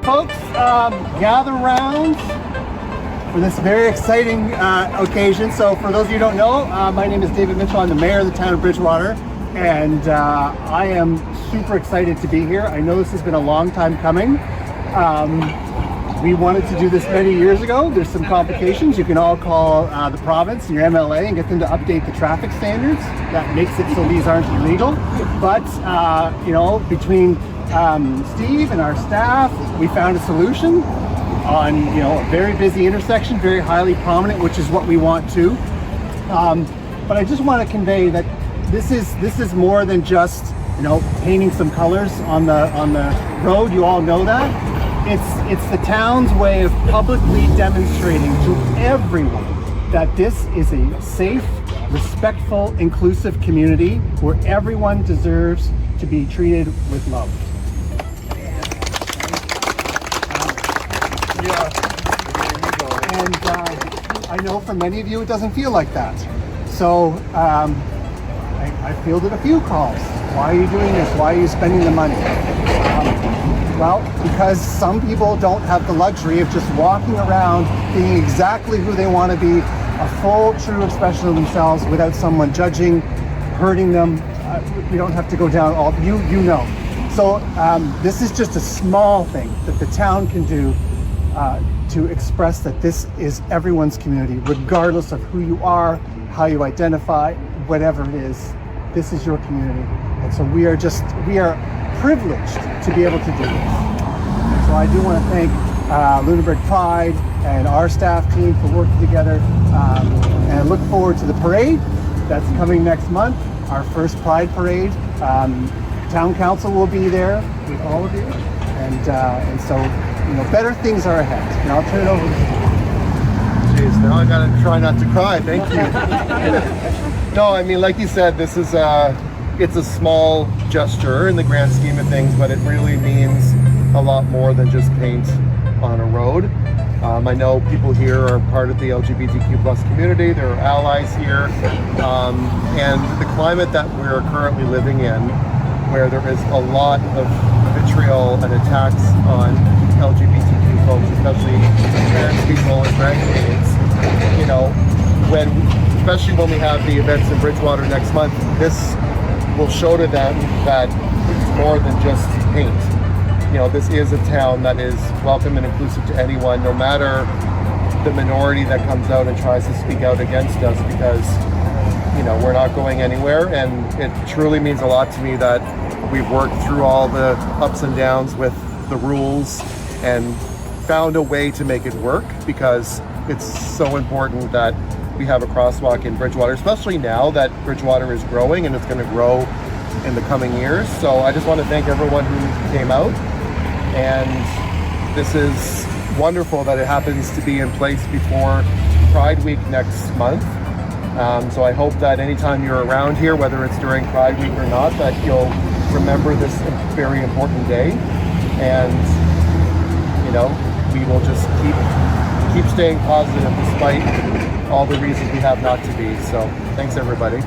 folks, gather round for this very exciting occasion. So for those of you who don't know, my name is David Mitchell. I'm the mayor of the town of Bridgewater, and I am super excited to be here. I know this has been a long time coming. We wanted to do this many years ago. There's some complications. You can all call the province and your MLA and get them to update the traffic standards. That makes it so these aren't illegal. But, you know, between Steve and our staff, we found a solution on, you know, a very busy intersection, very highly prominent, which is what we want to. But I just want to convey that this is more than just, you know, painting some colors on the road. You all know that. It's the town's way of publicly demonstrating to everyone that this is a safe, respectful, inclusive community where everyone deserves to be treated with love. And I know for many of you it doesn't feel like that. So I fielded a few calls. Why are you doing this? Why are you spending the money? Well, because some people don't have the luxury of just walking around being exactly who they want to be, a full, true expression of themselves without someone judging, hurting them. We don't have to go down all, you know. So this is just a small thing that the town can do to express that this is everyone's community, regardless of who you are, how you identify, whatever it is. This is your community. And so we are privileged to be able to do this. So I do want to thank Lunenburg Pride and our staff team for working together, and I look forward to the parade that's coming next month, our first Pride Parade. Town Council will be there with all of you, and so, you know, better things are ahead. And I'll turn it over to you. Jeez, now I gotta try not to cry. Thank you. No, I mean, like you said, this is it's a small gesture in the grand scheme of things, but it really means a lot more than just paint on a road. I know people here are part of the LGBTQ plus community. There are allies here, and the climate that we're currently living in, where there is a lot of vitriol and attacks on LGBTQ folks, especially trans people and drag queens, you know, especially when we have the events in Bridgewater next month, this will show to them that it's more than just paint. You know, this is a town that is welcome and inclusive to anyone, no matter the minority that comes out and tries to speak out against us, because, you know, we're not going anywhere. And it truly means a lot to me that we've worked through all the ups and downs with the rules and found a way to make it work, because it's so important that we have a crosswalk in Bridgewater, especially now that Bridgewater is growing and it's going to grow in the coming years. So I just want to thank everyone who came out, and this is wonderful that it happens to be in place before Pride Week next month. So I hope that anytime you're around here, whether it's during Pride Week or not, that you'll remember this very important day, and, you know, we will just keep staying positive despite all the reasons we have not to be. So thanks, everybody.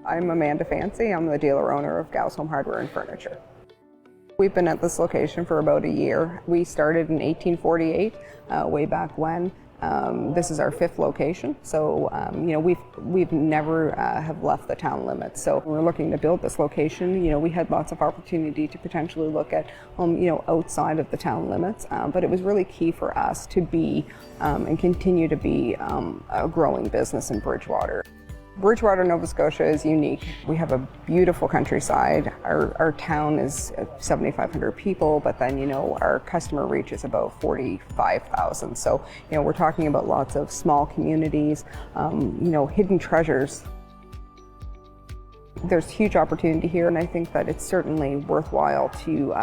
I'm Amanda Fancy. I'm the dealer-owner of Gow's Home Hardware and Furniture. We've been at this location for about a year. We started in 1848, way back when. This is our 5th location, so you know, we've never have left the town limits. So we're looking to build this location. You know, we had lots of opportunity to potentially look at you know, outside of the town limits, but it was really key for us to be and continue to be a growing business in Bridgewater. Bridgewater, Nova Scotia is unique. We have a beautiful countryside. Our town is 7,500 people, but then, you know, our customer reach is about 45,000. So, you know, we're talking about lots of small communities, you know, hidden treasures. There's huge opportunity here, and I think that it's certainly worthwhile to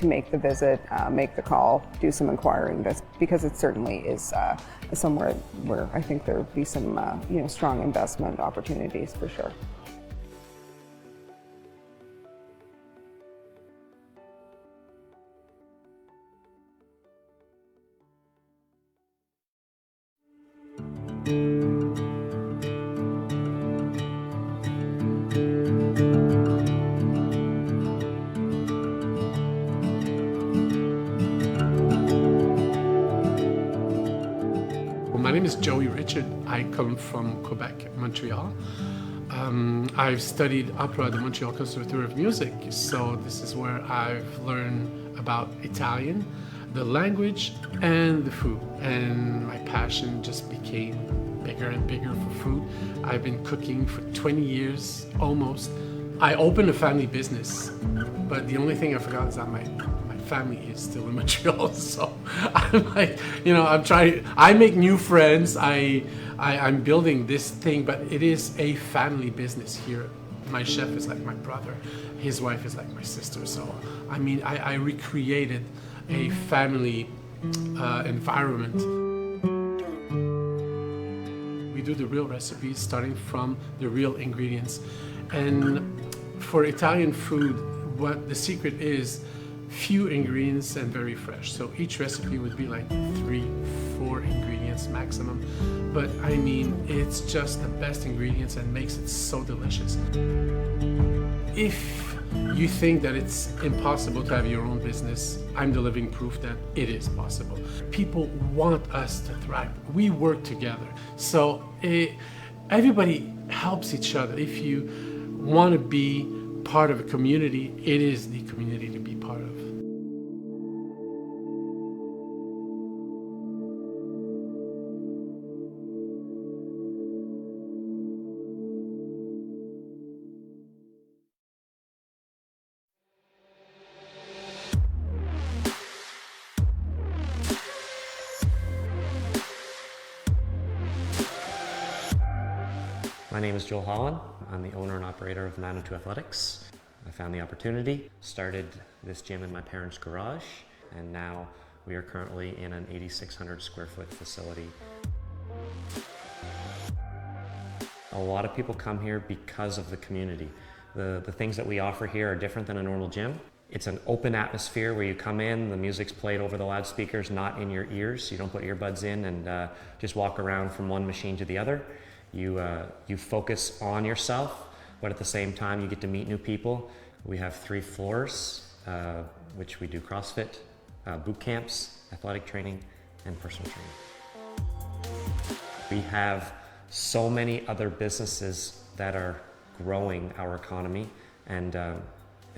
make the visit, make the call, do some inquiring, because it certainly is somewhere where I think there would be some you know, strong investment opportunities for sure. My name is Joey Richard. I come from Quebec, Montreal. I've studied opera at the Montreal Conservatoire of Music, so this is where I've learned about Italian, the language, and the food. And my passion just became bigger and bigger for food. I've been cooking for 20 years, almost. I opened a family business, but the only thing I forgot is that my family is still in Montreal, so I'm like, you know, I make new friends, I'm building this thing, but it is a family business here. My chef is like my brother, his wife is like my sister, so I mean, I recreated a family environment. We do the real recipes, starting from the real ingredients, and for Italian food, what the secret is, few ingredients and very fresh. So each recipe would be like 3-4 ingredients maximum. But I mean, it's just the best ingredients and makes it so delicious. If you think that it's impossible to have your own business, I'm the living proof that it is possible. People want us to thrive. We work together. So everybody helps each other. If you want to be part of a community, it is the community to be part of. My name is Joel Holland. I'm the owner and operator of Manitou Athletics. I found the opportunity, started this gym in my parents' garage, and now we are currently in an 8,600 square foot facility. A lot of people come here because of the community. The things that we offer here are different than a normal gym. It's an open atmosphere where you come in, the music's played over the loudspeakers, not in your ears. You don't put earbuds in and just walk around from one machine to the other. You focus on yourself, but at the same time you get to meet new people. We have 3 floors, which we do CrossFit, boot camps, athletic training, and personal training. We have so many other businesses that are growing our economy and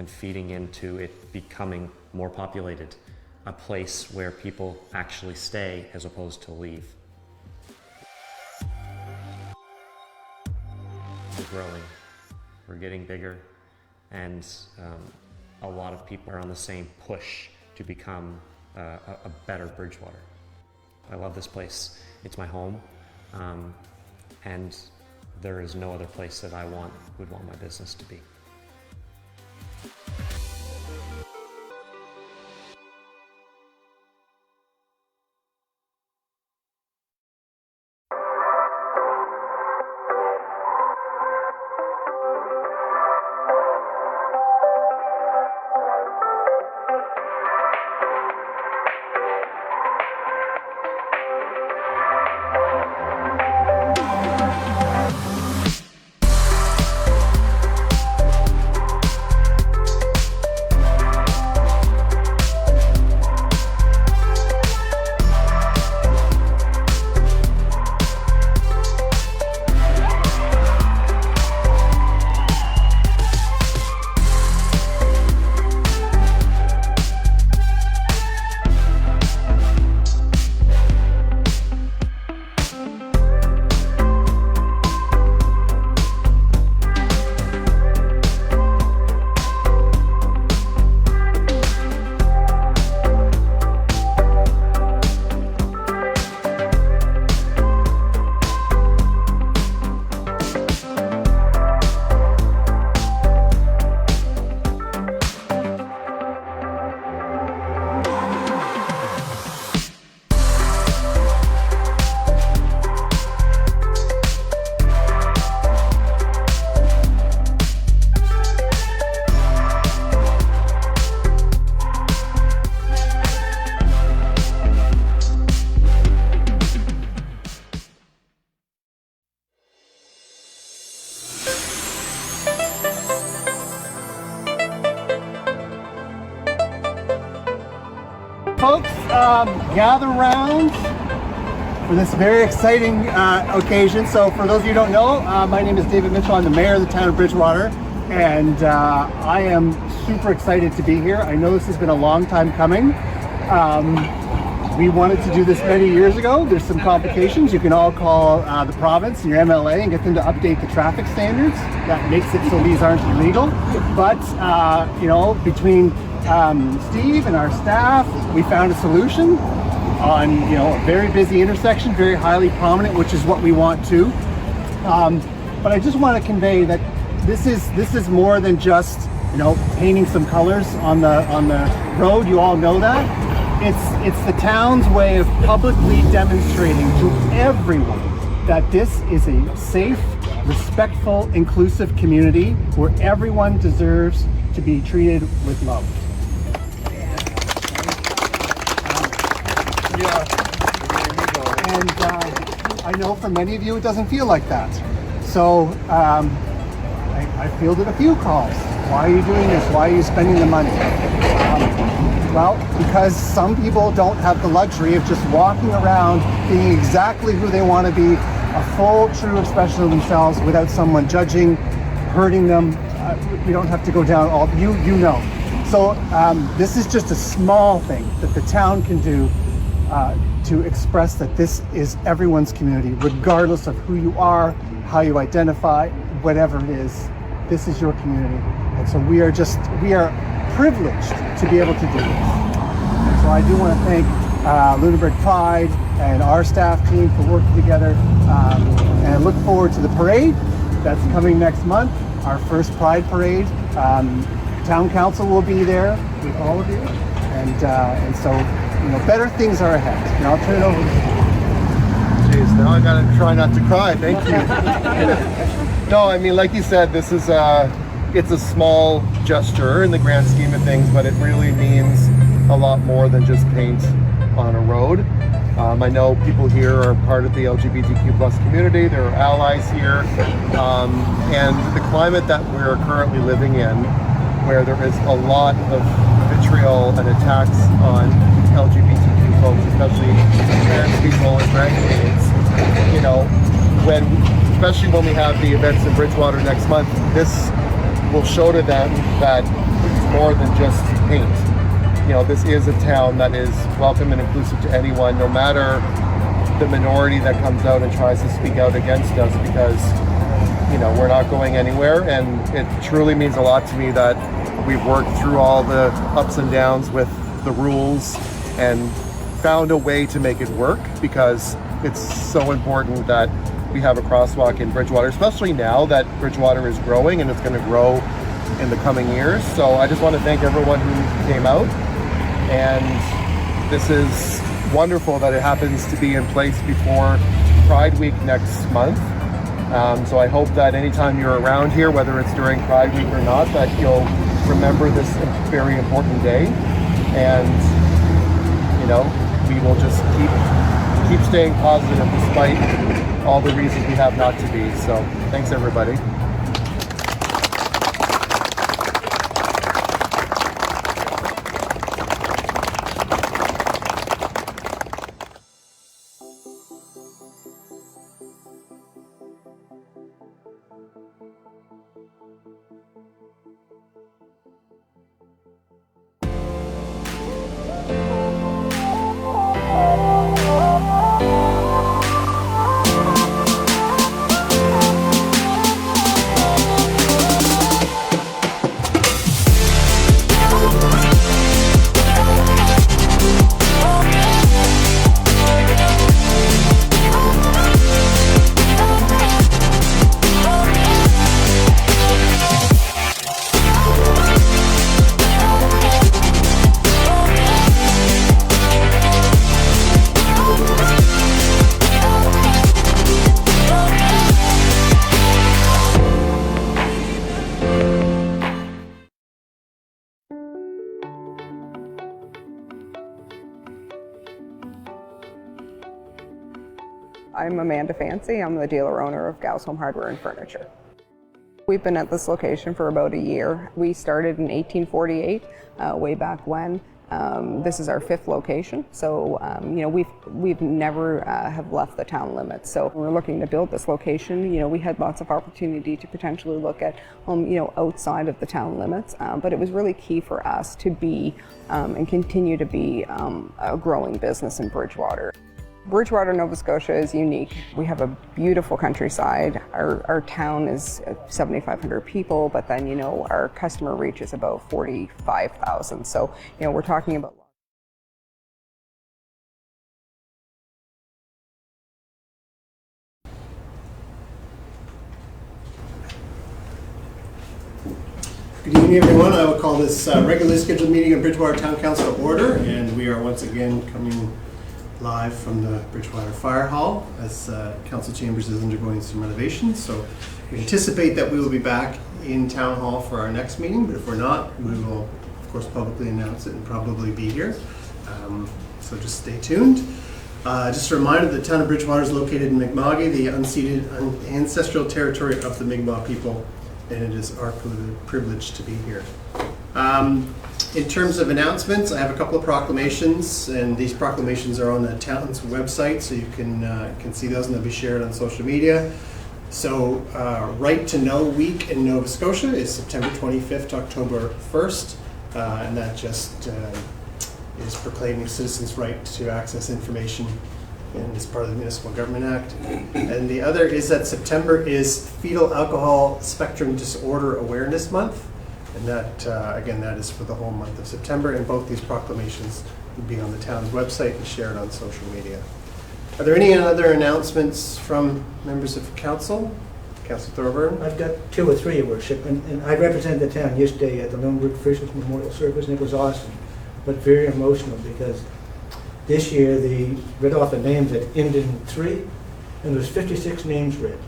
feeding into it becoming more populated, a place where people actually stay as opposed to leave. We're growing, we're getting bigger, and a lot of people are on the same push to become a better Bridgewater. I love this place. It's my home, and there is no other place that I would want my business to be. gather round for this very exciting occasion. So for those of you who don't know, my name is David Mitchell. I'm the mayor of the town of Bridgewater, and I am super excited to be here. I know this has been a long time coming. We wanted to do this many years ago. There's some complications. You can all call the province and your MLA and get them to update the traffic standards. That makes it so these aren't illegal. But you know, between Steve and our staff, we found a solution on a very busy intersection, very highly prominent, which is what we want to. But I just want to convey that this is more than just painting some colors on the road. You all know that. It's the town's way of publicly demonstrating to everyone that this is a safe, respectful, inclusive community where everyone deserves to be treated with love. And I know for many of you it doesn't feel like that. So I fielded a few calls. Why are you doing this? Why are you spending the money? Well, because some people don't have the luxury of just walking around being exactly who they want to be, a full, true expression of themselves without someone judging, hurting them. We don't have to go down all, you know. So this is just a small thing that the town can do to express that this is everyone's community, regardless of who you are, how you identify, whatever it is. This is your community. And so we are privileged to be able to do this. And so I do want to thank Lunenburg Pride and our staff team for working together. And I look forward to the parade that's coming next month, our first Pride Parade. Town Council will be there with all of you. And so, better things are ahead. And I'll turn it over to you. Jeez, now I gotta try not to cry. Thank you. No, I mean, like you said, this is it's a small gesture in the grand scheme of things, but it really means a lot more than just paint on a road. I know people here are part of the LGBTQ plus community. There are allies here, and the climate that we're currently living in, where there is a lot of vitriol and attacks on LGBTQ folks, especially trans people and drag queens, especially when we have the events in Bridgewater next month, this will show to them that it's more than just paint. This is a town that is welcome and inclusive to anyone, no matter the minority that comes out and tries to speak out against us, because we're not going anywhere. And it truly means a lot to me that we've worked through all the ups and downs with the rules and found a way to make it work, because it's so important that we have a crosswalk in Bridgewater, especially now that Bridgewater is growing and it's going to grow in the coming years. So I just want to thank everyone who came out, and this is wonderful that it happens to be in place before Pride Week next month. So I hope that anytime you're around here, whether it's during Pride Week or not, that you'll remember this very important day, and we will just keep staying positive despite all the reasons we have not to be. So thanks, everybody. I'm Amanda Fancy. I'm the dealer-owner of Gauss Home Hardware and Furniture. We've been at this location for about a year. We started in 1848, way back when. This is our 5th location, so you know, we've never have left the town limits. So we're looking to build this location. You know, we had lots of opportunity to potentially look at you know, outside of the town limits, but it was really key for us to be and continue to be a growing business in Bridgewater. Bridgewater, Nova Scotia is unique. We have a beautiful countryside. Our town is 7,500 people, but then, you know, our customer reach is about 45,000. So, you know, we're talking about Good evening, everyone. I will call this regularly scheduled meeting of Bridgewater Town Council to order, and we are once again coming live from the Bridgewater Fire Hall as Council Chambers is undergoing some renovations. So we anticipate that we will be back in Town Hall for our next meeting, but if we're not, we will of course publicly announce it and probably be here. So just stay tuned. Just a reminder, the town of Bridgewater is located in Mi'kma'ki, the unceded ancestral territory of the Mi'kmaq people, and it is our privilege to be here. In terms of announcements, I have a couple of proclamations, and these proclamations are on the town's website, so you can see those, and they'll be shared on social media. So, Right to Know Week in Nova Scotia is September 25th to October 1st, and that just is proclaiming citizens' right to access information, and is part of the Municipal Government Act. And the other is that September is Fetal Alcohol Spectrum Disorder Awareness Month. And that, again, that is for the whole month of September, and both these proclamations will be on the town's website and shared on social media. Are there any other announcements from members of council? Councilor Thorburn? I've got 2 or 3, Your Worship, and I represented the town yesterday at the Lone Fisher's Memorial Service, and it was awesome, but very emotional, because this year they read off the names that ended in 3, and there was 56 names read.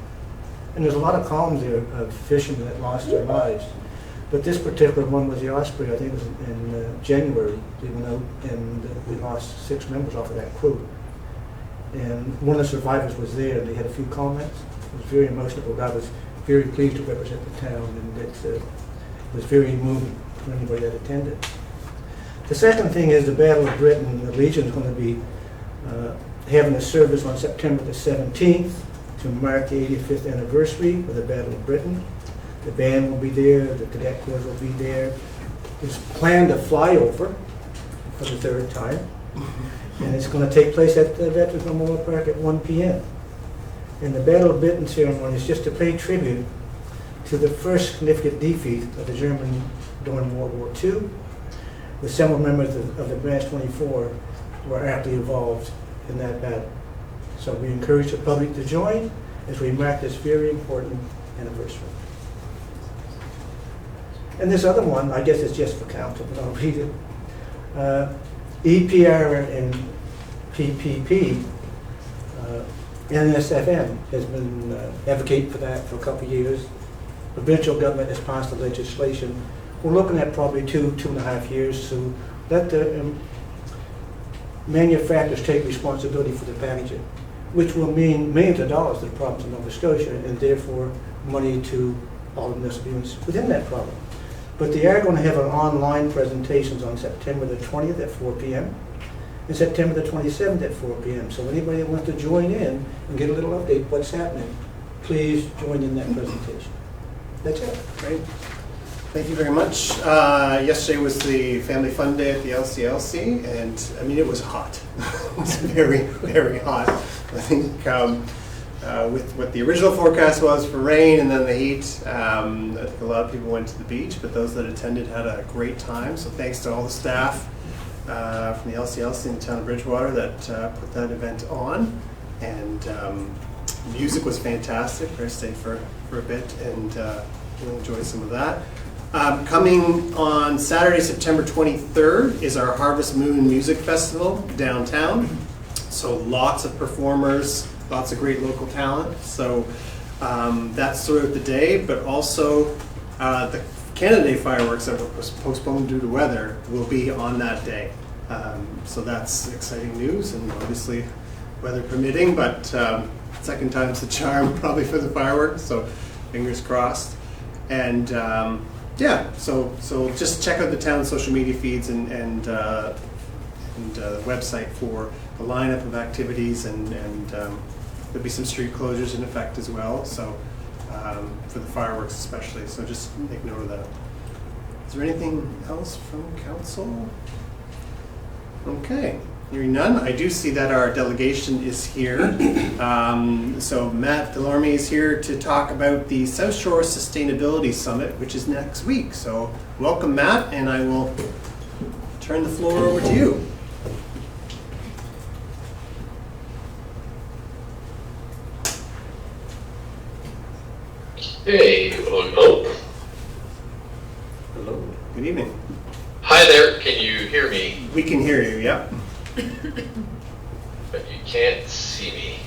And there's a lot of columns there of fishermen that lost their lives. But this particular one was the Osprey. I think it was in January. They went out and we lost 6 members off of that crew. And one of the survivors was there, and they had a few comments. It was very emotional, but I was very pleased to represent the town, and it was very moving for anybody that attended. The second thing is the Battle of Britain. The Legion is going to be having a service on September the 17th to mark the 85th anniversary of the Battle of Britain. The band will be there, the cadet corps will be there. It's planned a flyover for the 3rd time, and it's going to take place at the Veterans Memorial Park at 1 p.m. And the Battle of Britain ceremony is just to pay tribute to the first significant defeat of the Germans during World War II. The several members of the Branch 24 were aptly involved in that battle. So we encourage the public to join as we mark this very important anniversary. And this other one, I guess it's just for council, but I'll read it. EPR and PPP, NSFM has been advocating for that for a couple of years. The provincial government has passed the legislation. We're looking at probably 2.5 years to let the manufacturers take responsibility for the packaging, which will mean millions of dollars to the province of Nova Scotia, and therefore money to all the municipalities within that province. But they are going to have an online presentations on September the 20th at 4 p.m. and September the 27th at 4 p.m. So anybody that wants to join in and get a little update what's happening, please join in that presentation. That's it. Great. Thank you very much. Yesterday was the Family Fun Day at the LCLC, and I mean, it was hot. It was very, very hot. I think with what the original forecast was for rain and then the heat, I think a lot of people went to the beach, but those that attended had a great time. So thanks to all the staff from the LCLC in the town of Bridgewater that put that event on. And music was fantastic. I stayed for a bit and we'll enjoy some of that. Coming on Saturday, September 23rd is our Harvest Moon Music Festival downtown. So lots of performers, lots of great local talent. So that's throughout the day, but also the Canada Day fireworks that were postponed due to weather will be on that day. So that's exciting news, and obviously weather permitting, but second time's the charm probably for the fireworks, so fingers crossed. And Yeah, so just check out the town's social media feeds and website for the lineup of activities, and there'll be some street closures in effect as well. So for the fireworks especially. So just make note of that. Is there anything else from council? Okay. Hearing none, I do see that our delegation is here. So Matt Delorme is here to talk about the South Shore Sustainability Summit, which is next week. So welcome, Matt, and I will turn the floor over to you. Hey, hello. Hello. Good evening. Hi there, can you hear me? We can hear you, yep. But you can't see me.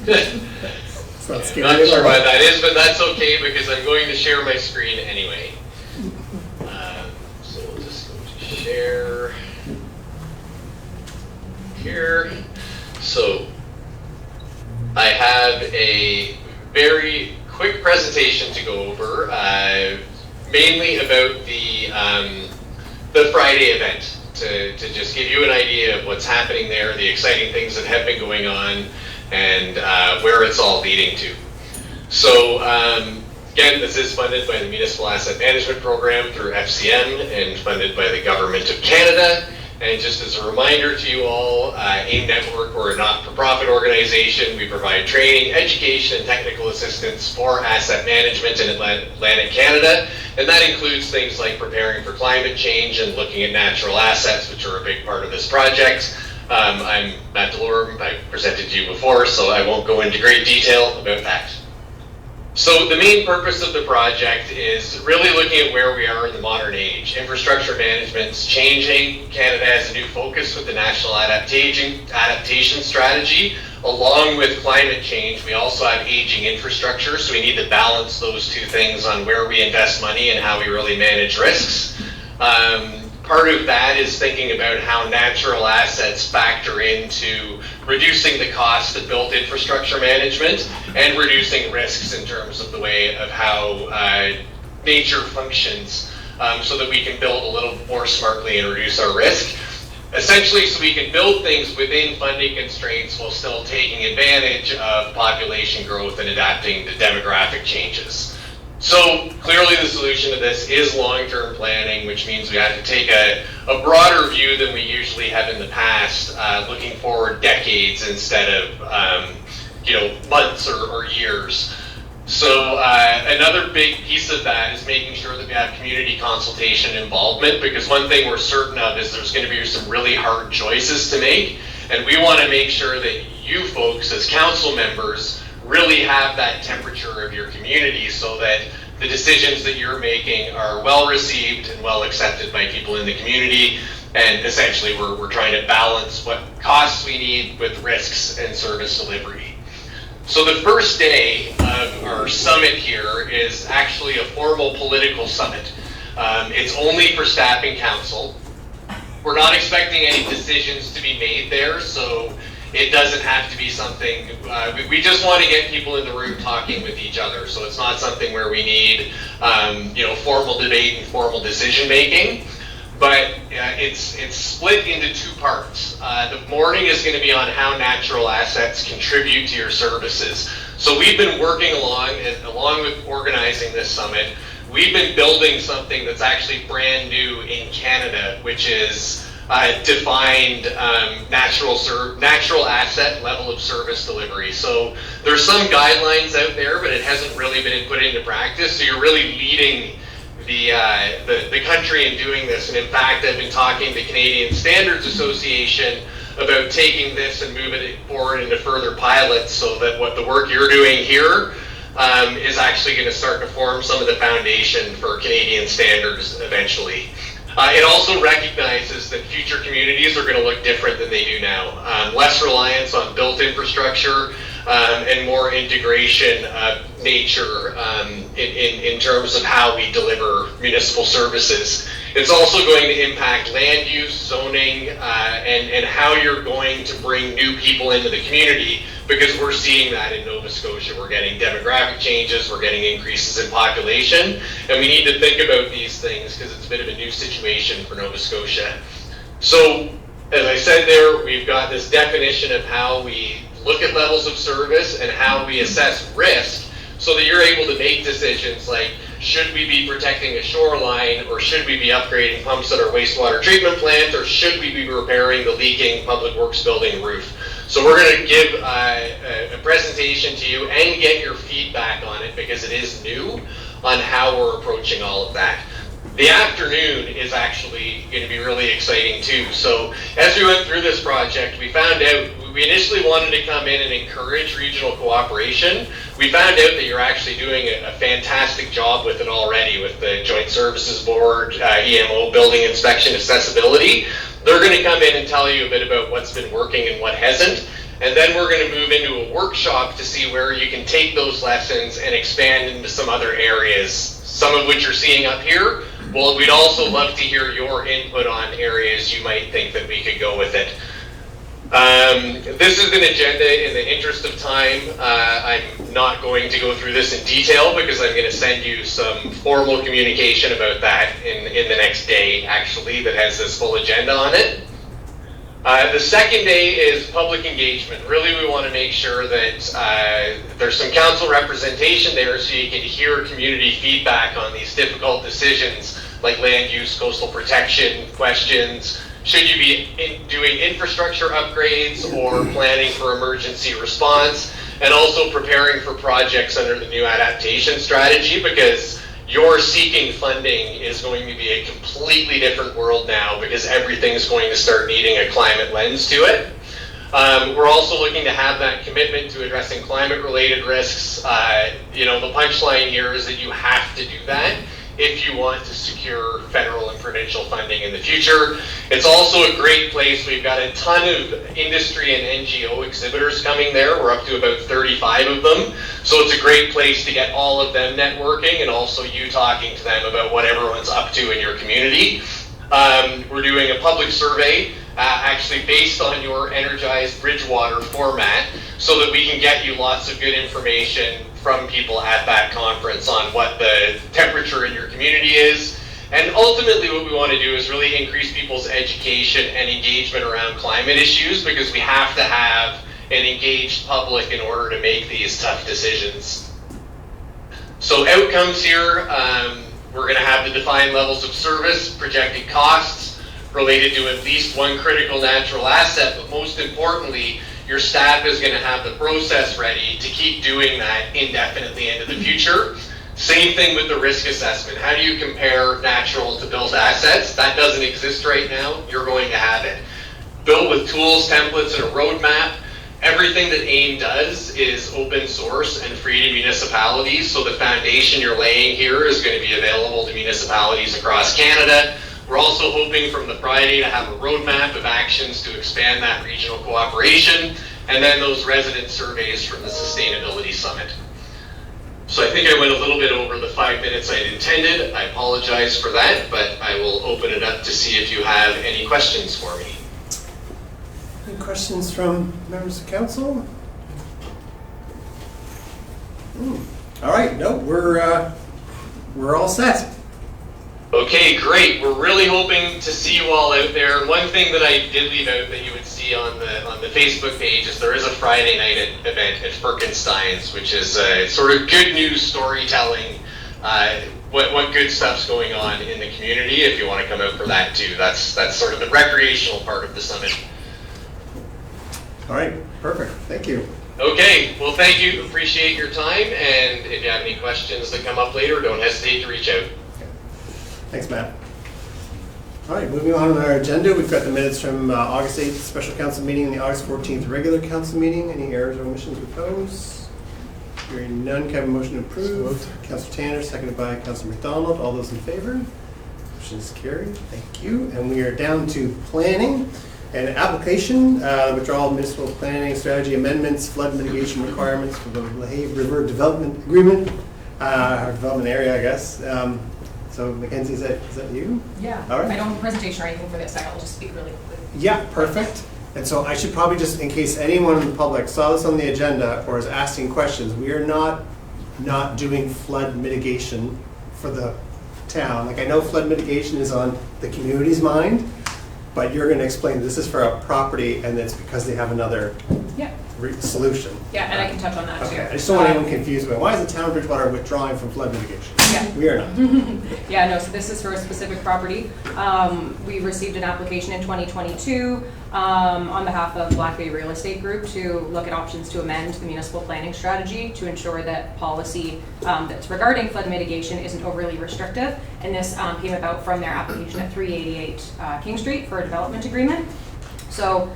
It's not scary Not at sure all. why that is, but that's okay because I'm going to share my screen anyway. So we'll just go to share here. So I have a very quick presentation to go over, mainly about the Friday event, to just give you an idea of what's happening there, the exciting things that have been going on, and where it's all leading to. So again, this is funded by the Municipal Asset Management Program through FCM and funded by the Government of Canada. And just as a reminder to you all, AIM Network, we're a not-for-profit organization. We provide training, education, and technical assistance for asset management in Atlantic Canada. And that includes things like preparing for climate change and looking at natural assets, which are a big part of this project. I'm Matt Delorme. I presented to you before, so I won't go into great detail about that. So the main purpose of the project is really looking at where we are in the modern age. Infrastructure management's changing. Canada has a new focus with the National Adaptation Strategy. Along with climate change, we also have aging infrastructure, so we need to balance those two things on where we invest money and how we really manage risks. Part of that is thinking about how natural assets factor into reducing the cost of built infrastructure management and reducing risks in terms of the way of how nature functions, so that we can build a little more smartly and reduce our risk. Essentially, so we can build things within funding constraints while still taking advantage of population growth and adapting to demographic changes. So clearly the solution to this is long-term planning, which means we have to take a broader view than we usually have in the past, looking forward decades instead of months or years. So another big piece of that is making sure that we have community consultation involvement, because one thing we're certain of is there's going to be some really hard choices to make, and we want to make sure that you folks as council members really have that temperature of your community so that the decisions that you're making are well received and well accepted by people in the community. And essentially we're trying to balance what costs we need with risks and service delivery. So the first day of our summit here is actually a formal political summit. It's only for staff and council. We're not expecting any decisions to be made there, so it doesn't have to be something, we just want to get people in the room talking with each other. So it's not something where we need, formal debate and formal decision making. But it's split into two parts. The morning is going to be on how natural assets contribute to your services. So we've been working along with organizing this summit. We've been building something that's actually brand new in Canada, which is defined natural asset level of service delivery. So there's some guidelines out there, but it hasn't really been put into practice. So you're really leading the country in doing this. And in fact, I've been talking to the Canadian Standards Association about taking this and moving it forward into further pilots, so that what the work you're doing here is actually going to start to form some of the foundation for Canadian standards eventually. It also recognizes that future communities are going to look different than they do now. Less reliance on built infrastructure and more integration of nature in terms of how we deliver municipal services. It's also going to impact land use, zoning, and how you're going to bring new people into the community, because we're seeing that in Nova Scotia. We're getting demographic changes, we're getting increases in population, and we need to think about these things because it's a bit of a new situation for Nova Scotia. So, as I said there, we've got this definition of how we look at levels of service and how we assess risk so that you're able to make decisions like, should we be protecting a shoreline, or should we be upgrading pumps at our wastewater treatment plant, or should we be repairing the leaking public works building roof? So we're going to give a presentation to you and get your feedback on it because it is new on how we're approaching all of that. The afternoon is actually going to be really exciting too. So as we went through this project, we found out we initially wanted to come in and encourage regional cooperation. We found out that you're actually doing a fantastic job with it already with the Joint Services Board, EMO, Building Inspection Accessibility. They're going to come in and tell you a bit about what's been working and what hasn't. And then we're going to move into a workshop to see where you can take those lessons and expand into some other areas, some of which you're seeing up here. Well, we'd also love to hear your input on areas you might think that we could go with it. This is an agenda. In the interest of time, I'm not going to go through this in detail because I'm going to send you some formal communication about that in the next day, actually, that has this full agenda on it. The second day is public engagement. Really, we want to make sure that there's some council representation there so you can hear community feedback on these difficult decisions like land use, coastal protection questions. Should you be doing infrastructure upgrades or planning for emergency response, and also preparing for projects under the new adaptation strategy, because your seeking funding is going to be a completely different world now because everything's going to start needing a climate lens to it. We're also looking to have that commitment to addressing climate-related risks. The punchline here is that you have to do that if you want to secure federal and provincial funding in the future. It's also a great place. We've got a ton of industry and NGO exhibitors coming there. We're up to about 35 of them. So it's a great place to get all of them networking and also you talking to them about what everyone's up to in your community. We're doing a public survey actually based on your Energized Bridgewater format so that we can get you lots of good information from people at that conference on what the temperature in your community is. And ultimately what we want to do is really increase people's education and engagement around climate issues because we have to have an engaged public in order to make these tough decisions. So outcomes here, we're going to have the defined levels of service, projected costs related to at least one critical natural asset, but most importantly, your staff is going to have the process ready to keep doing that indefinitely into the future. Same thing with the risk assessment. How do you compare natural to built assets? That doesn't exist right now. You're going to have it. Built with tools, templates, and a roadmap. Everything that AIM does is open source and free to municipalities, so the foundation you're laying here is going to be available to municipalities across Canada. We're also hoping from the Friday to have a roadmap of actions to expand that regional cooperation, and then those resident surveys from the Sustainability Summit. So I think I went a little bit over the 5 minutes I'd intended. I apologize for that, but I will open it up to see if you have any questions for me. Any questions from members of council? All right, no, we're all set. Okay, great. We're really hoping to see you all out there. And one thing that I did leave out that you would see on the Facebook page is there is a Friday night event at Firkenstein's, which is sort of good news storytelling. What good stuff's going on in the community? If you want to come out for that too, that's sort of the recreational part of the summit. All right, perfect. Thank you. Okay, well, thank you. Appreciate your time. And if you have any questions that come up later, don't hesitate to reach out. Thanks, Matt. All right, moving on our agenda, we've got the minutes from August 8th special council meeting and the August 14th regular council meeting. Any errors or omissions with those? Hearing none, can I have a motion to approve? Councillor Tanner, seconded by Councillor McDonald. All those in favor? Motion is carried. Thank you. And we are down to planning and application, withdrawal of municipal planning strategy amendments, flood mitigation requirements for the LaHave River Development Agreement, or development area, I guess. So Mackenzie, is that you? Yeah. All right. I don't have a presentation or anything for this. I'll just speak really quickly. Yeah, perfect. And so I should probably just, in case anyone in the public saw this on the agenda or is asking questions, we are not doing flood mitigation for the town. Like, I know flood mitigation is on the community's mind, but you're going to explain this is for a property and it's because they have another Yeah. solution. Yeah, and I can touch on that Okay, too. I just don't want anyone confused about why is the town of Bridgewater withdrawing from flood mitigation? Yeah. We are not. Yeah, no, so this is for a specific property. We received an application in 2022 on behalf of Black Bay Real Estate Group to look at options to amend the municipal planning strategy to ensure that policy that's regarding flood mitigation isn't overly restrictive. And this came about from their application at 388 King Street for a development agreement. So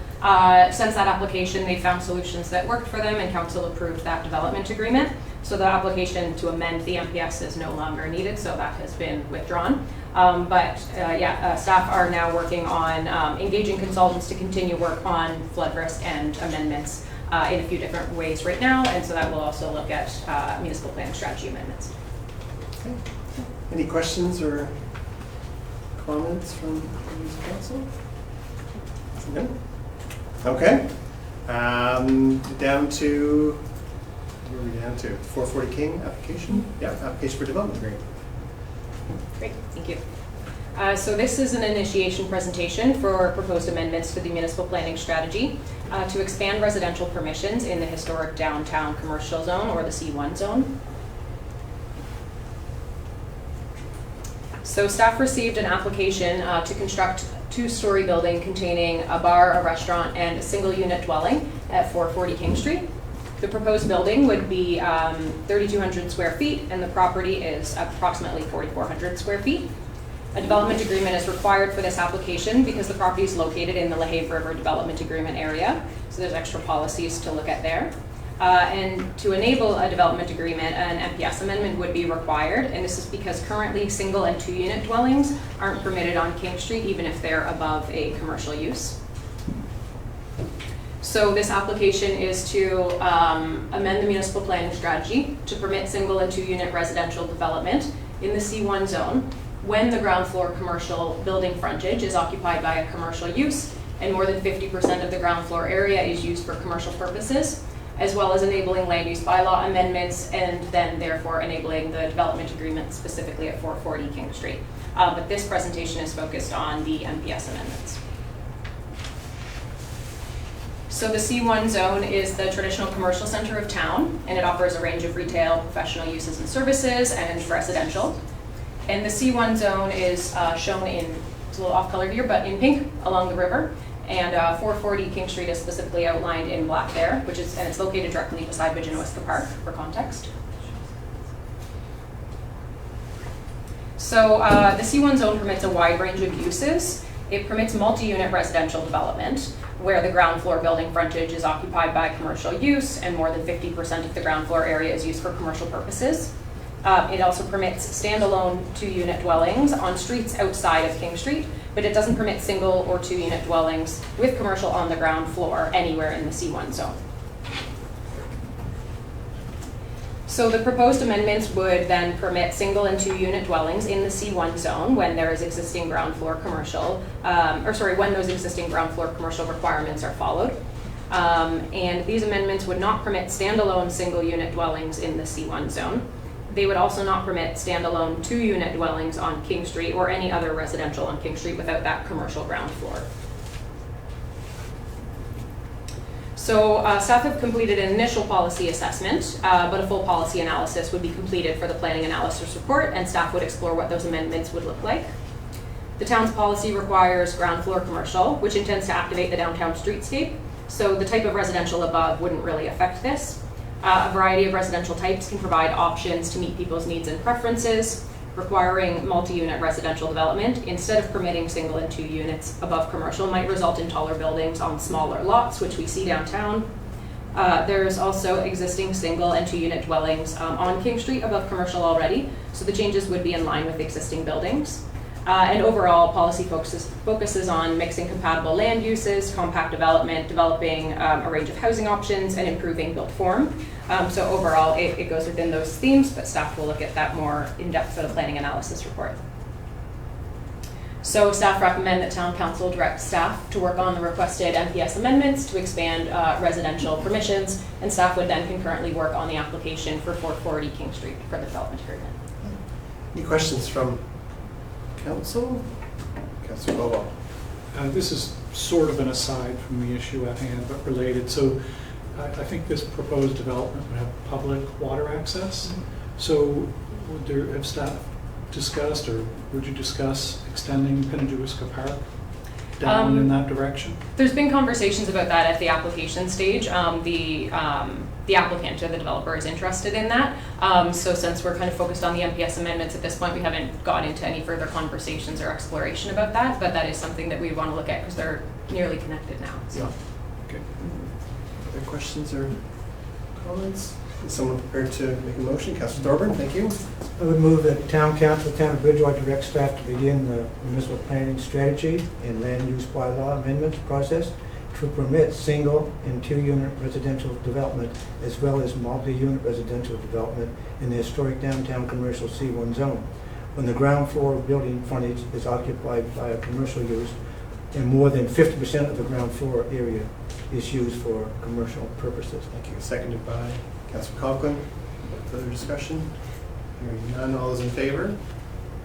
since that application, they found solutions that worked for them and council approved that development agreement. So the application to amend the MPS is no longer needed, so that has been withdrawn. Staff are now working on engaging consultants to continue work on flood risk and amendments in a few different ways right now, and so that will also look at municipal planning strategy amendments. Okay. Any questions or comments from the council? No? Okay. Down to, where are we down to? 440 King application? Yeah, application for development agreement. Great, thank you. So this is an initiation presentation for proposed amendments to the municipal planning strategy to expand residential permissions in the historic downtown commercial zone, or the C1 zone. So staff received an application to construct a two-story building containing a bar, a restaurant, and a single-unit dwelling at 440 King Street. The proposed building would be 3,200 square feet, and the property is approximately 4,400 square feet. A development agreement is required for this application because the property is located in the LaHave River Development Agreement area, so there's extra policies to look at there. And to enable a development agreement, an MPS amendment would be required, and this is because currently single and two-unit dwellings aren't permitted on King Street even if they're above a commercial use. So this application is to amend the municipal planning strategy to permit single and two-unit residential development in the C1 zone when the ground floor commercial building frontage is occupied by a commercial use and more than 50% of the ground floor area is used for commercial purposes, as well as enabling land use bylaw amendments and then therefore enabling the development agreement specifically at 440 King Street. But this presentation is focused on the MPS amendments. So the C1 zone is the traditional commercial center of town, and it offers a range of retail, professional uses and services, and residential. And the C1 zone is shown in, it's a little off color here, but in pink along the river. And 440 King Street is specifically outlined in black there, and it's located directly beside Viginoista Park for context. So the C1 zone permits a wide range of uses. It permits multi-unit residential development, where the ground floor building frontage is occupied by commercial use and more than 50% of the ground floor area is used for commercial purposes. It also permits standalone two-unit dwellings on streets outside of King Street, but it doesn't permit single or two-unit dwellings with commercial on the ground floor anywhere in the C1 zone. So the proposed amendments would then permit single and two-unit dwellings in the C1 zone when there is existing ground floor commercial, when those existing ground floor commercial requirements are followed. And these amendments would not permit standalone single-unit dwellings in the C1 zone. They would also not permit standalone two-unit dwellings on King Street or any other residential on King Street without that commercial ground floor. So staff have completed an initial policy assessment, but a full policy analysis would be completed for the planning analysis report, and staff would explore what those amendments would look like. The town's policy requires ground floor commercial, which intends to activate the downtown streetscape. So the type of residential above wouldn't really affect this. A variety of residential types can provide options to meet people's needs and preferences. Requiring multi-unit residential development instead of permitting single and two units above commercial might result in taller buildings on smaller lots, which we see downtown. There's also existing single and two-unit dwellings on King Street above commercial already, so the changes would be in line with existing buildings. And overall, policy focuses on mixing compatible land uses, compact development, developing a range of housing options, and improving built form. So overall, it goes within those themes, but staff will look at that more in depth for the planning analysis report. So staff recommend that town council direct staff to work on the requested MPS amendments to expand residential permissions, and staff would then concurrently work on the application for 440 King Street for the development agreement. Any questions from council? Councilor Bobo. This is sort of an aside from the issue at hand, but related. So I think this proposed development would have public water access. So would there have staff discussed, or would you discuss extending Pinnajuiska Park down in that direction? There's been conversations about that at the application stage. The applicant or the developer is interested in that. So since we're kind of focused on the MPS amendments at this point, we haven't gone into any further conversations or exploration about that, but that is something that we want to look at because they're nearly connected now. So. Yeah. Okay. Other questions or comments? Is someone prepared to make a motion? Councilor Thorburn, thank you. I would move that town council, town of Bridgewater, direct staff to begin the municipal planning strategy and land use bylaw amendments process to permit single and two-unit residential development as well as multi-unit residential development in the historic downtown commercial C1 zone when the ground floor building frontage is occupied by a commercial use and more than 50% of the ground floor area is used for commercial purposes. Thank you. Seconded by Councilor Conklin. Further discussion? Hearing none. All those in favor?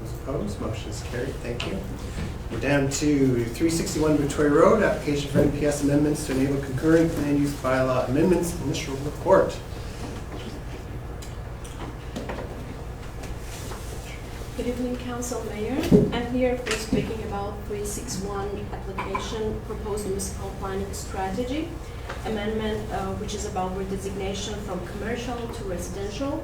Those opposed? Motion is carried. Thank you. We're down to 361 Victoria Road, application for NPS amendments to enable concurrent land use bylaw amendments. Initial report. Good evening, Council Mayor. I'm here for speaking about 361 application proposed municipal planning strategy amendment, which is about redesignation from commercial to residential.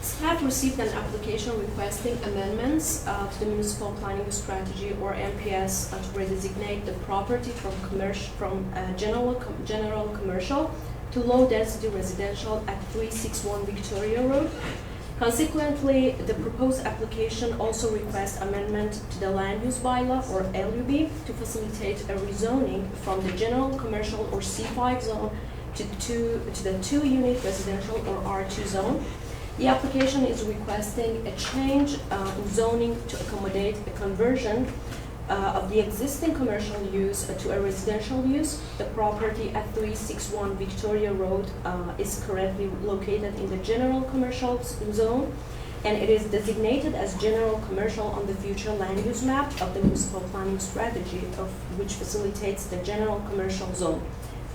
Staff received an application requesting amendments to the municipal planning strategy or MPS to redesignate the property from general commercial to low density residential at 361 Victoria Road. Consequently, the proposed application also requests amendment to the land use bylaw or LUB to facilitate a rezoning from the general commercial or C5 zone to the two-unit residential or R2 zone. The application is requesting a change in zoning to accommodate a conversion of the existing commercial use to a residential use. The property at 361 Victoria Road is currently located in the general commercial zone, and it is designated as general commercial on the future land use map of the municipal planning strategy, of which facilitates the general commercial zone.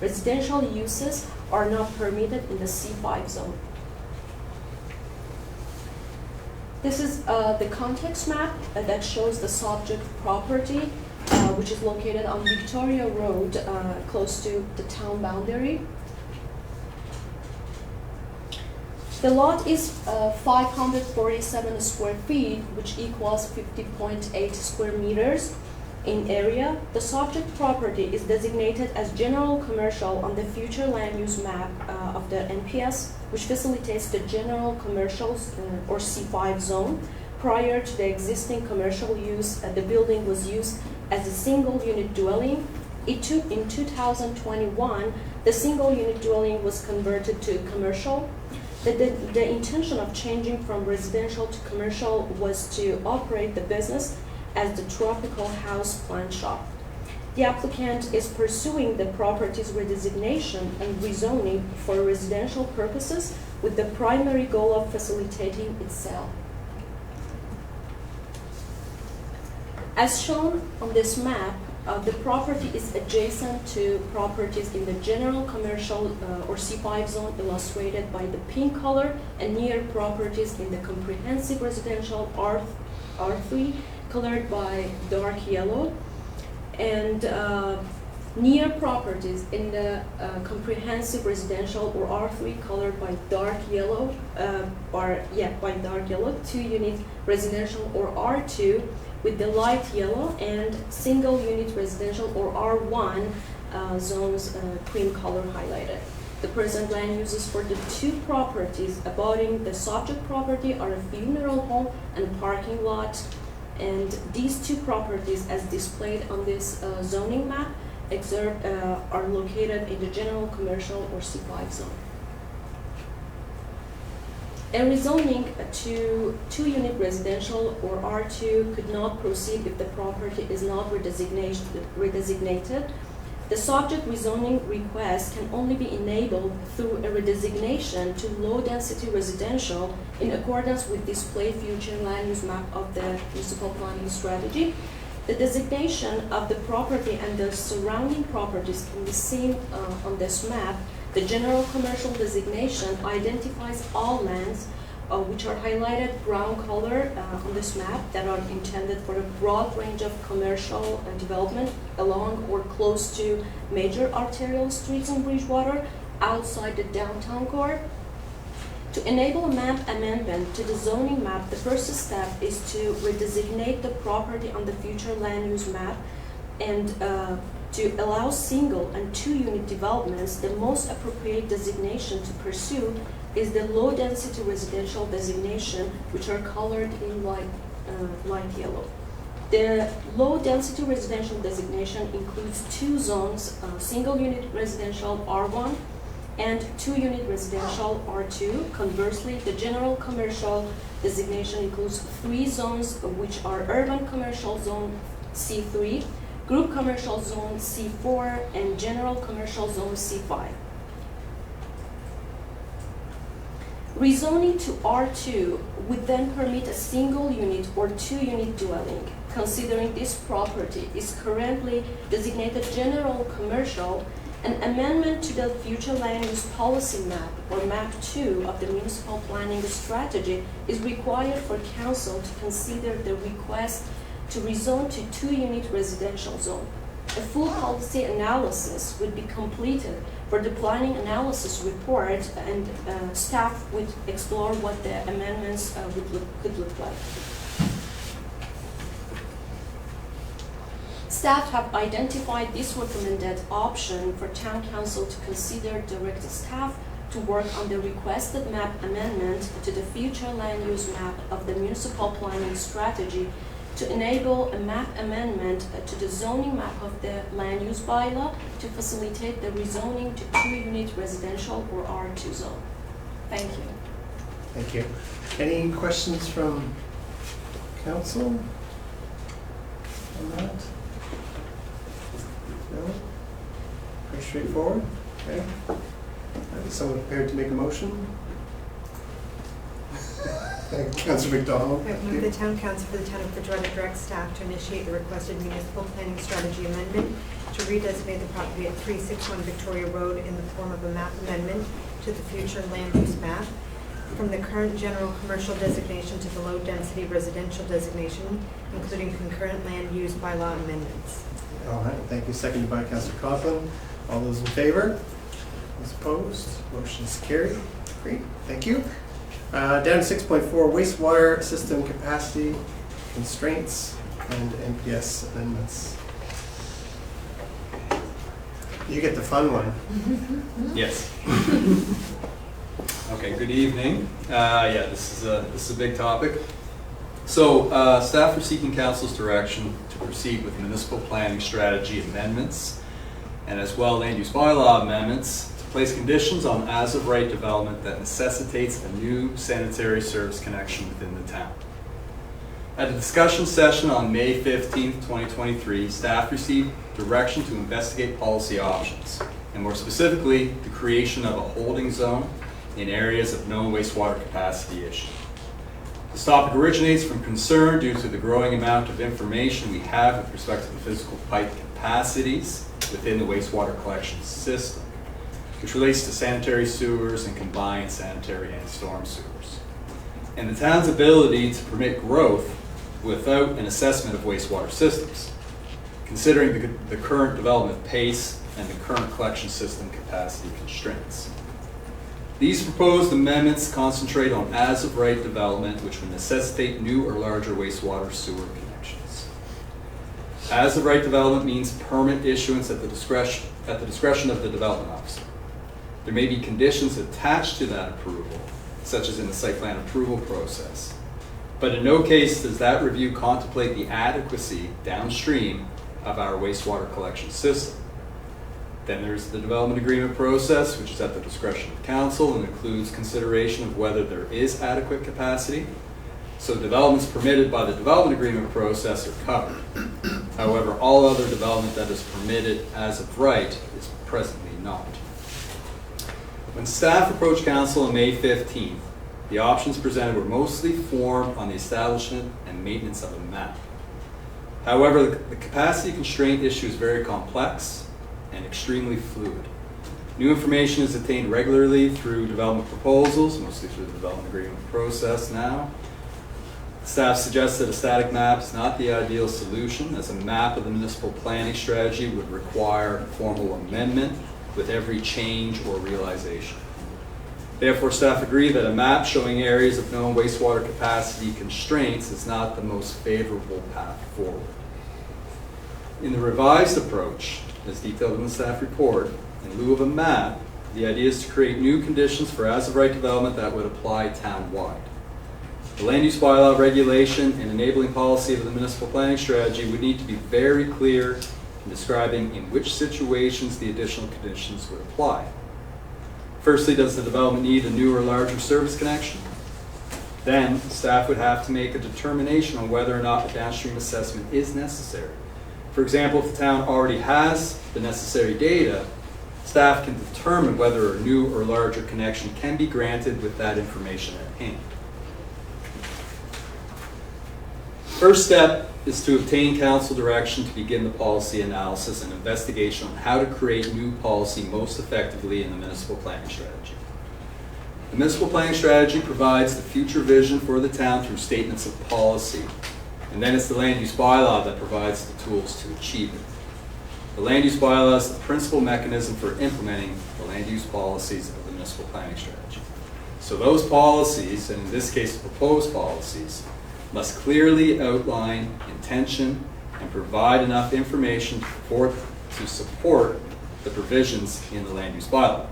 Residential uses are not permitted in the C5 zone. This is the context map that shows the subject property, which is located on Victoria Road, close to the town boundary. The lot is 547 square feet, which equals 50.8 square meters in area. The subject property is designated as general commercial on the future land use map of the NPS, which facilitates the general commercials or C5 zone. Prior to the existing commercial use, the building was used as a single unit dwelling. In 2021, the single unit dwelling was converted to commercial. The intention of changing from residential to commercial was to operate the business as the Tropical House Plant Shop. The applicant is pursuing the property's redesignation and rezoning for residential purposes with the primary goal of facilitating its sale. As shown on this map, the property is adjacent to properties in the general commercial or C5 zone illustrated by the pink color and near properties in the comprehensive residential R3 colored by dark yellow, and near properties in the comprehensive residential or R3 colored by dark yellow, two unit residential or R2 with the light yellow, and single unit residential or R1 zones cream color highlighted. The present land uses for the two properties abutting the subject property are a funeral home and parking lot. And these two properties, as displayed on this zoning map, are located in the general commercial or C5 zone. A rezoning to 2-unit residential or R2 could not proceed if the property is not redesignated. The subject rezoning request can only be enabled through a redesignation to low-density residential in accordance with displayed future land use map of the municipal planning strategy. The designation of the property and the surrounding properties can be seen on this map. The general commercial designation identifies all lands which are highlighted brown color on this map that are intended for a broad range of commercial development along or close to major arterial streets in Bridgewater outside the downtown core. To enable a map amendment to the zoning map, the first step is to redesignate the property on the future land use map and to allow single and 2-unit developments. The most appropriate designation to pursue is the low-density residential designation, which are colored in light yellow. The low-density residential designation includes 2 zones, single-unit residential R1 and 2-unit residential R2. Conversely, the general commercial designation includes 3 zones, which are urban commercial zone C3, group commercial zone C4, and general commercial zone C5. Rezoning to R2 would then permit a single unit or 2-unit dwelling. Considering this property is currently designated general commercial, an amendment to the future land use policy map or map 2 of the municipal planning strategy is required for council to consider the request to rezone to 2-unit residential zone. A full policy analysis would be completed for the planning analysis report, and staff would explore what the amendments could look like. Staff have identified this recommended option for Town Council to consider. Direct staff to work on the requested map amendment to the future land use map of the municipal planning strategy to enable a map amendment to the zoning map of the land use bylaw to facilitate the rezoning to 2-unit residential or R2 zone. Thank you. Thank you. Any questions from council on that? No? Pretty straightforward? Okay. Is someone prepared to make a motion? Councilor McDonald. I move the Town Council for the Town of Bridgewater direct staff to initiate the requested municipal planning strategy amendment to redesignate the property at 361 Victoria Road in the form of a map amendment to the future land use map from the current general commercial designation to the low density residential designation, including concurrent land use bylaw amendments. All right, thank you. Seconded by Councilor Coughlin. All those in favor? Those opposed? Motion is carried. Great, thank you. Down to 6.4, wastewater system capacity constraints and NPS amendments. You get the fun one. Yes. Okay, good evening. Yeah, this is a big topic. So staff are seeking council's direction to proceed with municipal planning strategy amendments and as well land use bylaw amendments to place conditions on as-of-right development that necessitates a new sanitary service connection within the town. At a discussion session on May 15th, 2023, staff received direction to investigate policy options, and more specifically, the creation of a holding zone in areas of known wastewater capacity issue. This topic originates from concern due to the growing amount of information we have with respect to the physical pipe capacities within the wastewater collection system, which relates to sanitary sewers and combined sanitary and storm sewers, and the town's ability to permit growth without an assessment of wastewater systems, considering the current development pace and the current collection system capacity constraints. These proposed amendments concentrate on as-of-right development, which would necessitate new or larger wastewater sewer connections. As-of-right development means permit issuance at the discretion of the development officer. There may be conditions attached to that approval, such as in the site plan approval process, but in no case does that review contemplate the adequacy downstream of our wastewater collection system. Then there's the development agreement process, which is at the discretion of council and includes consideration of whether there is adequate capacity. So developments permitted by the development agreement process are covered. However, all other development that is permitted as of right is presently not. When staff approached council on May 15th, the options presented were mostly formed on the establishment and maintenance of a map. However, the capacity constraint issue is very complex and extremely fluid. New information is obtained regularly through development proposals, mostly through the development agreement process now. Staff suggests that a static map is not the ideal solution, as a map of the municipal planning strategy would require formal amendment with every change or realization. Therefore, staff agree that a map showing areas of known wastewater capacity constraints is not the most favorable path forward. In the revised approach, as detailed in the staff report, in lieu of a map, the idea is to create new conditions for as-of-right development that would apply town-wide. The land use bylaw regulation and enabling policy of the municipal planning strategy would need to be very clear in describing in which situations the additional conditions would apply. Firstly, does the development need a new or larger service connection? Then, staff would have to make a determination on whether or not a downstream assessment is necessary. For example, if the town already has the necessary data, staff can determine whether a new or larger connection can be granted with that information at hand. First step is to obtain council direction to begin the policy analysis and investigation on how to create new policy most effectively in the municipal planning strategy. The municipal planning strategy provides the future vision for the town through statements of policy, and then it's the land use bylaw that provides the tools to achieve it. The land use bylaw is the principal mechanism for implementing the land use policies of the municipal planning strategy. So those policies, and in this case proposed policies, must clearly outline intention and provide enough information to support the provisions in the land use bylaw.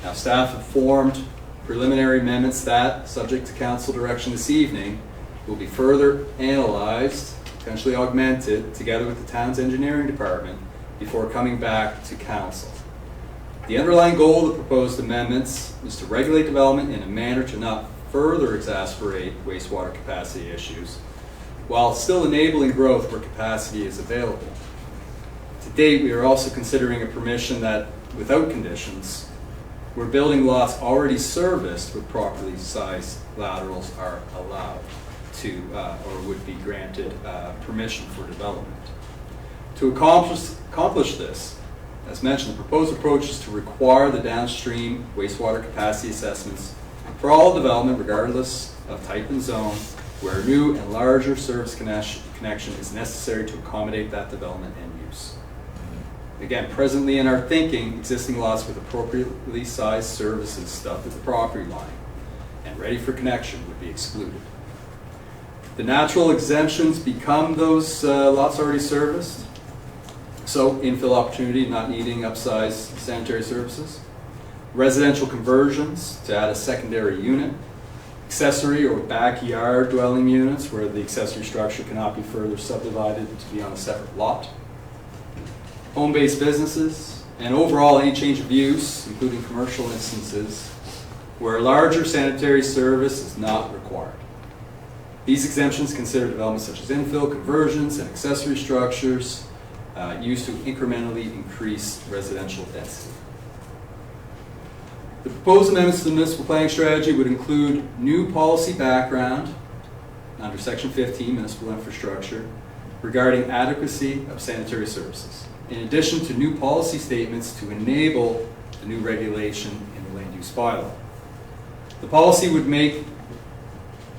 Now, staff have formed preliminary amendments that, subject to council direction this evening, will be further analyzed, potentially augmented, together with the town's engineering department before coming back to council. The underlying goal of the proposed amendments is to regulate development in a manner to not further exacerbate wastewater capacity issues, while still enabling growth where capacity is available. To date, we are also considering a permission that, without conditions, where building lots already serviced with properly sized laterals are allowed to, or would be granted permission for development. To accomplish this, as mentioned, the proposed approach is to require the downstream wastewater capacity assessments for all development, regardless of type and zone, where a new and larger service connection is necessary to accommodate that development and use. Again, presently in our thinking, existing lots with appropriately sized services stuffed at the property line and ready for connection would be excluded. The natural exemptions become those lots already serviced. So infill opportunity, not needing upsized sanitary services. Residential conversions to add a secondary unit. Accessory or backyard dwelling units where the accessory structure cannot be further subdivided to be on a separate lot. Home-based businesses, and overall any change of use, including commercial instances, where a larger sanitary service is not required. These exemptions consider developments such as infill, conversions, and accessory structures used to incrementally increase residential density. The proposed amendments to the municipal planning strategy would include new policy background under Section 15, Municipal Infrastructure, regarding adequacy of sanitary services, in addition to new policy statements to enable the new regulation in the land use bylaw. The policy would make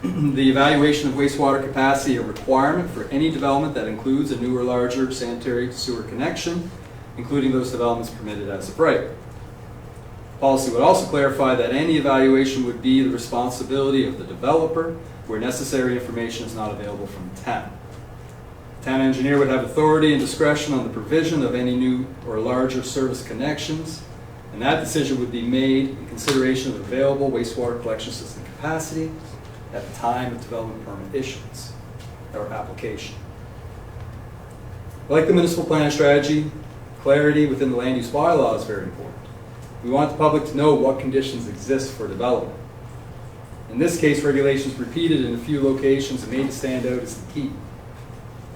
the evaluation of wastewater capacity a requirement for any development that includes a new or larger sanitary sewer connection, including those developments permitted as of right. Policy would also clarify that any evaluation would be the responsibility of the developer where necessary information is not available from the town. The town engineer would have authority and discretion on the provision of any new or larger service connections, and that decision would be made in consideration of available wastewater collection system capacity at the time of development permit issuance or application. Like the municipal planning strategy, Clarity within the land use bylaw is very important. We want the public to know what conditions exist for development. In this case, regulations repeated in a few locations and made to stand out is the key.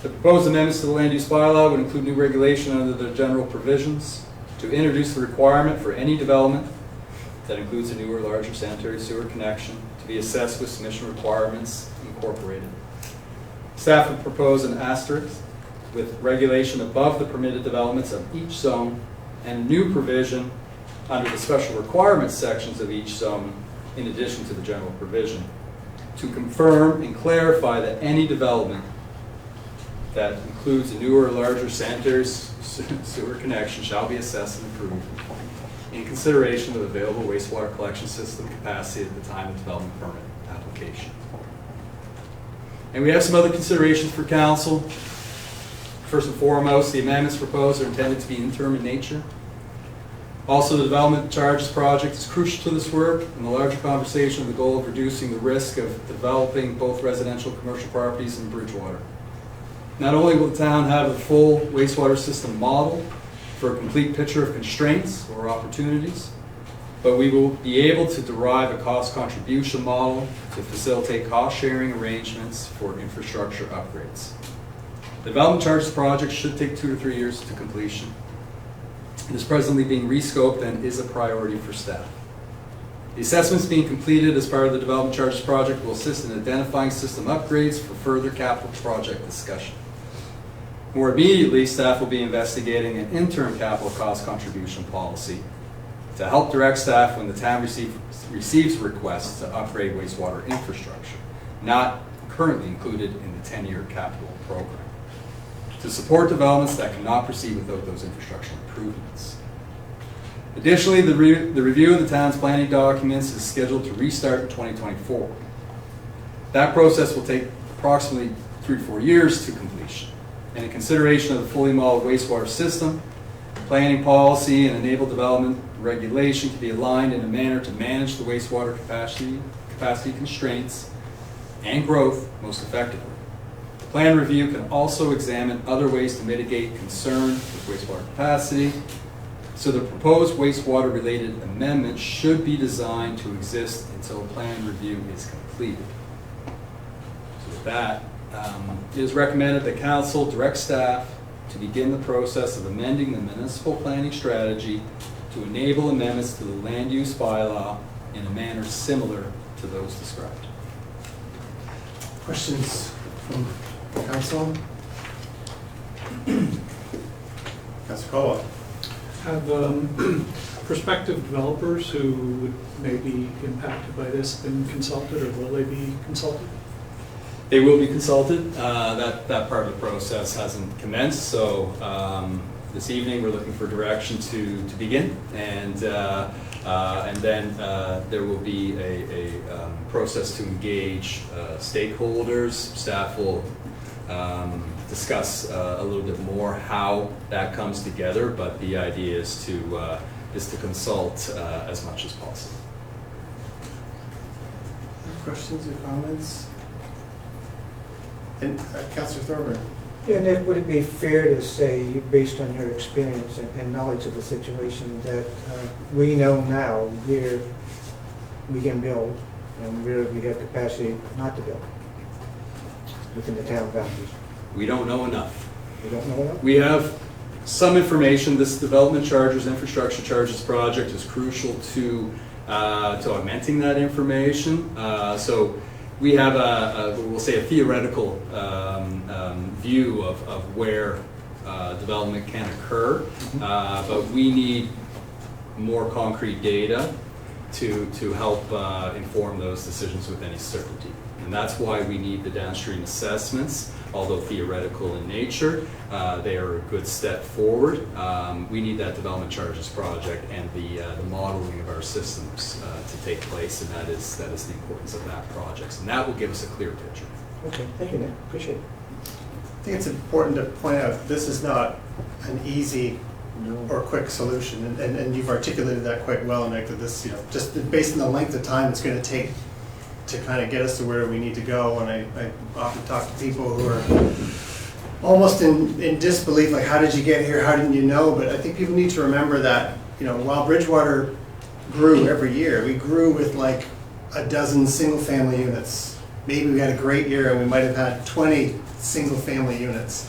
The proposed amendments to the land use bylaw would include new regulation under the general provisions to introduce the requirement for any development that includes a new or larger sanitary sewer connection to be assessed with submission requirements incorporated. Staff would propose an asterisk with regulation above the permitted developments of each zone and a new provision under the special requirements sections of each zone in addition to the general provision to confirm and clarify that any development that includes a newer or larger sanitary sewer connection shall be assessed and approved in consideration of available wastewater collection system capacity at the time of development permit application. And we have some other considerations for council. First and foremost, the amendments proposed are intended to be interim in nature. Also, the development charges project is crucial to this work and the larger conversation of the goal of reducing the risk of developing both residential and commercial properties in Bridgewater. Not only will the town have a full wastewater system model for a complete picture of constraints or opportunities, but we will be able to derive a cost contribution model to facilitate cost sharing arrangements for infrastructure upgrades. The development charges project should take 2 to 3 years to completion. It is presently being rescoped and is a priority for staff. The assessments being completed as part of the development charges project will assist in identifying system upgrades for further capital project discussion. More immediately, staff will be investigating an interim capital cost contribution policy to help direct staff when the town receives requests to upgrade wastewater infrastructure, not currently included in the 10-year capital program, to support developments that cannot proceed without those infrastructure improvements. Additionally, the review of the town's planning documents is scheduled to restart in 2024. That process will take approximately 3 to 4 years to completion. And in consideration of the fully modeled wastewater system, planning policy and enable development regulation to be aligned in a manner to manage the wastewater capacity constraints and growth most effectively. The plan review can also examine other ways to mitigate concern with wastewater capacity, so the proposed wastewater related amendment should be designed to exist until plan review is completed. So with that, it is recommended that council direct staff to begin the process of amending the municipal planning strategy to enable amendments to the land use bylaw in a manner similar to those described. Questions from council? Councilor Colwell. Have prospective developers who may be impacted by this been consulted, or will they be consulted? They will be consulted. That part of the process hasn't commenced, so this evening we're looking for direction to begin, and then there will be a process to engage stakeholders. Staff will discuss a little bit more how that comes together, but the idea is to consult as much as possible. Questions or comments? And Councilor Thorburn. Yeah, Nick, would it be fair to say, based on your experience and knowledge of the situation, that we know now where we can build and where we have capacity not to build within the town boundaries? We don't know enough. We don't know enough? We have some information. This development charges, infrastructure charges project is crucial to augmenting that information. So we have we'll say a theoretical view of where development can occur, but we need more concrete data to help inform those decisions with any certainty. And that's why we need the downstream assessments. Although theoretical in nature, they are a good step forward. We need that development charges project and the modeling of our systems to take place, and that is the importance of that project. And that will give us a clear picture. Okay, thank you, Nick. Appreciate it. I think it's important to point out this is not an easy or quick solution, and you've articulated that quite well, Nick. That this, just based on the length of time it's going to take to kind of get us to where we need to go. And I often talk to people who are almost in disbelief, like, how did you get here? How didn't you know? But I think people need to remember that, you know, while Bridgewater grew every year, we grew with like a dozen single-family units. Maybe we had a great year and we might have had 20 single-family units.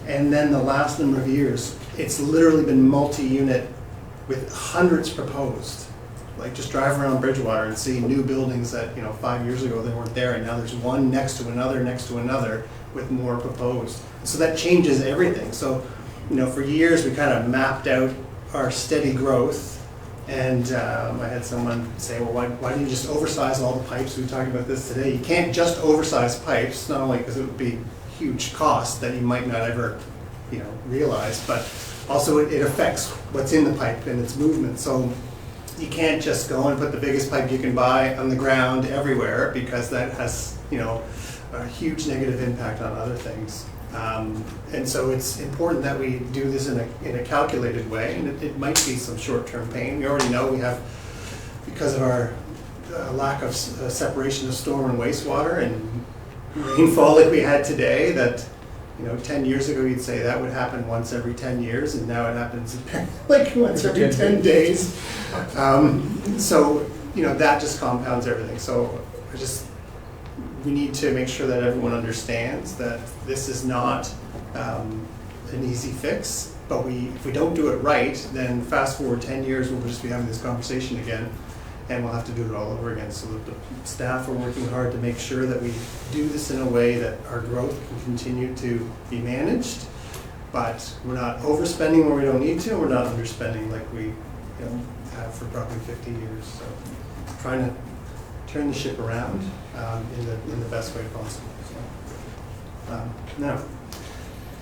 And then the last number of years, it's literally been multi-unit with hundreds proposed. Like, just drive around Bridgewater and see new buildings that, you know, 5 years ago they weren't there, and now there's one next to another with more proposed. So that changes everything. So, you know, for years we kind of mapped out our steady growth, and I had someone say, well, why do you just oversize all the pipes? We talked about this today. You can't just oversize pipes, not only because it would be huge cost that you might not ever, you know, realize, but also it affects what's in the pipe and its movement. So you can't just go and put the biggest pipe you can buy on the ground everywhere, because that has, you know, a huge negative impact on other things. And so it's important that we do this in a calculated way, and it might be some short-term pain. We already know we have, because of our lack of separation of storm and wastewater and rainfall like we had today, that, you know, 10 years ago you'd say that would happen once every 10 years, and now it happens like once every 10 days. So, you know, that just compounds everything. So we need to make sure that everyone understands that this is not an easy fix, but if we don't do it right, then fast forward 10 years, we'll just be having this conversation again, and we'll have to do it all over again. So the staff are working hard to make sure that we do this in a way that our growth can continue to be managed, but we're not overspending where we don't need to, and we're not underspending like we, you know, have for probably 50 years. So trying to turn the ship around in the best way possible. So, now,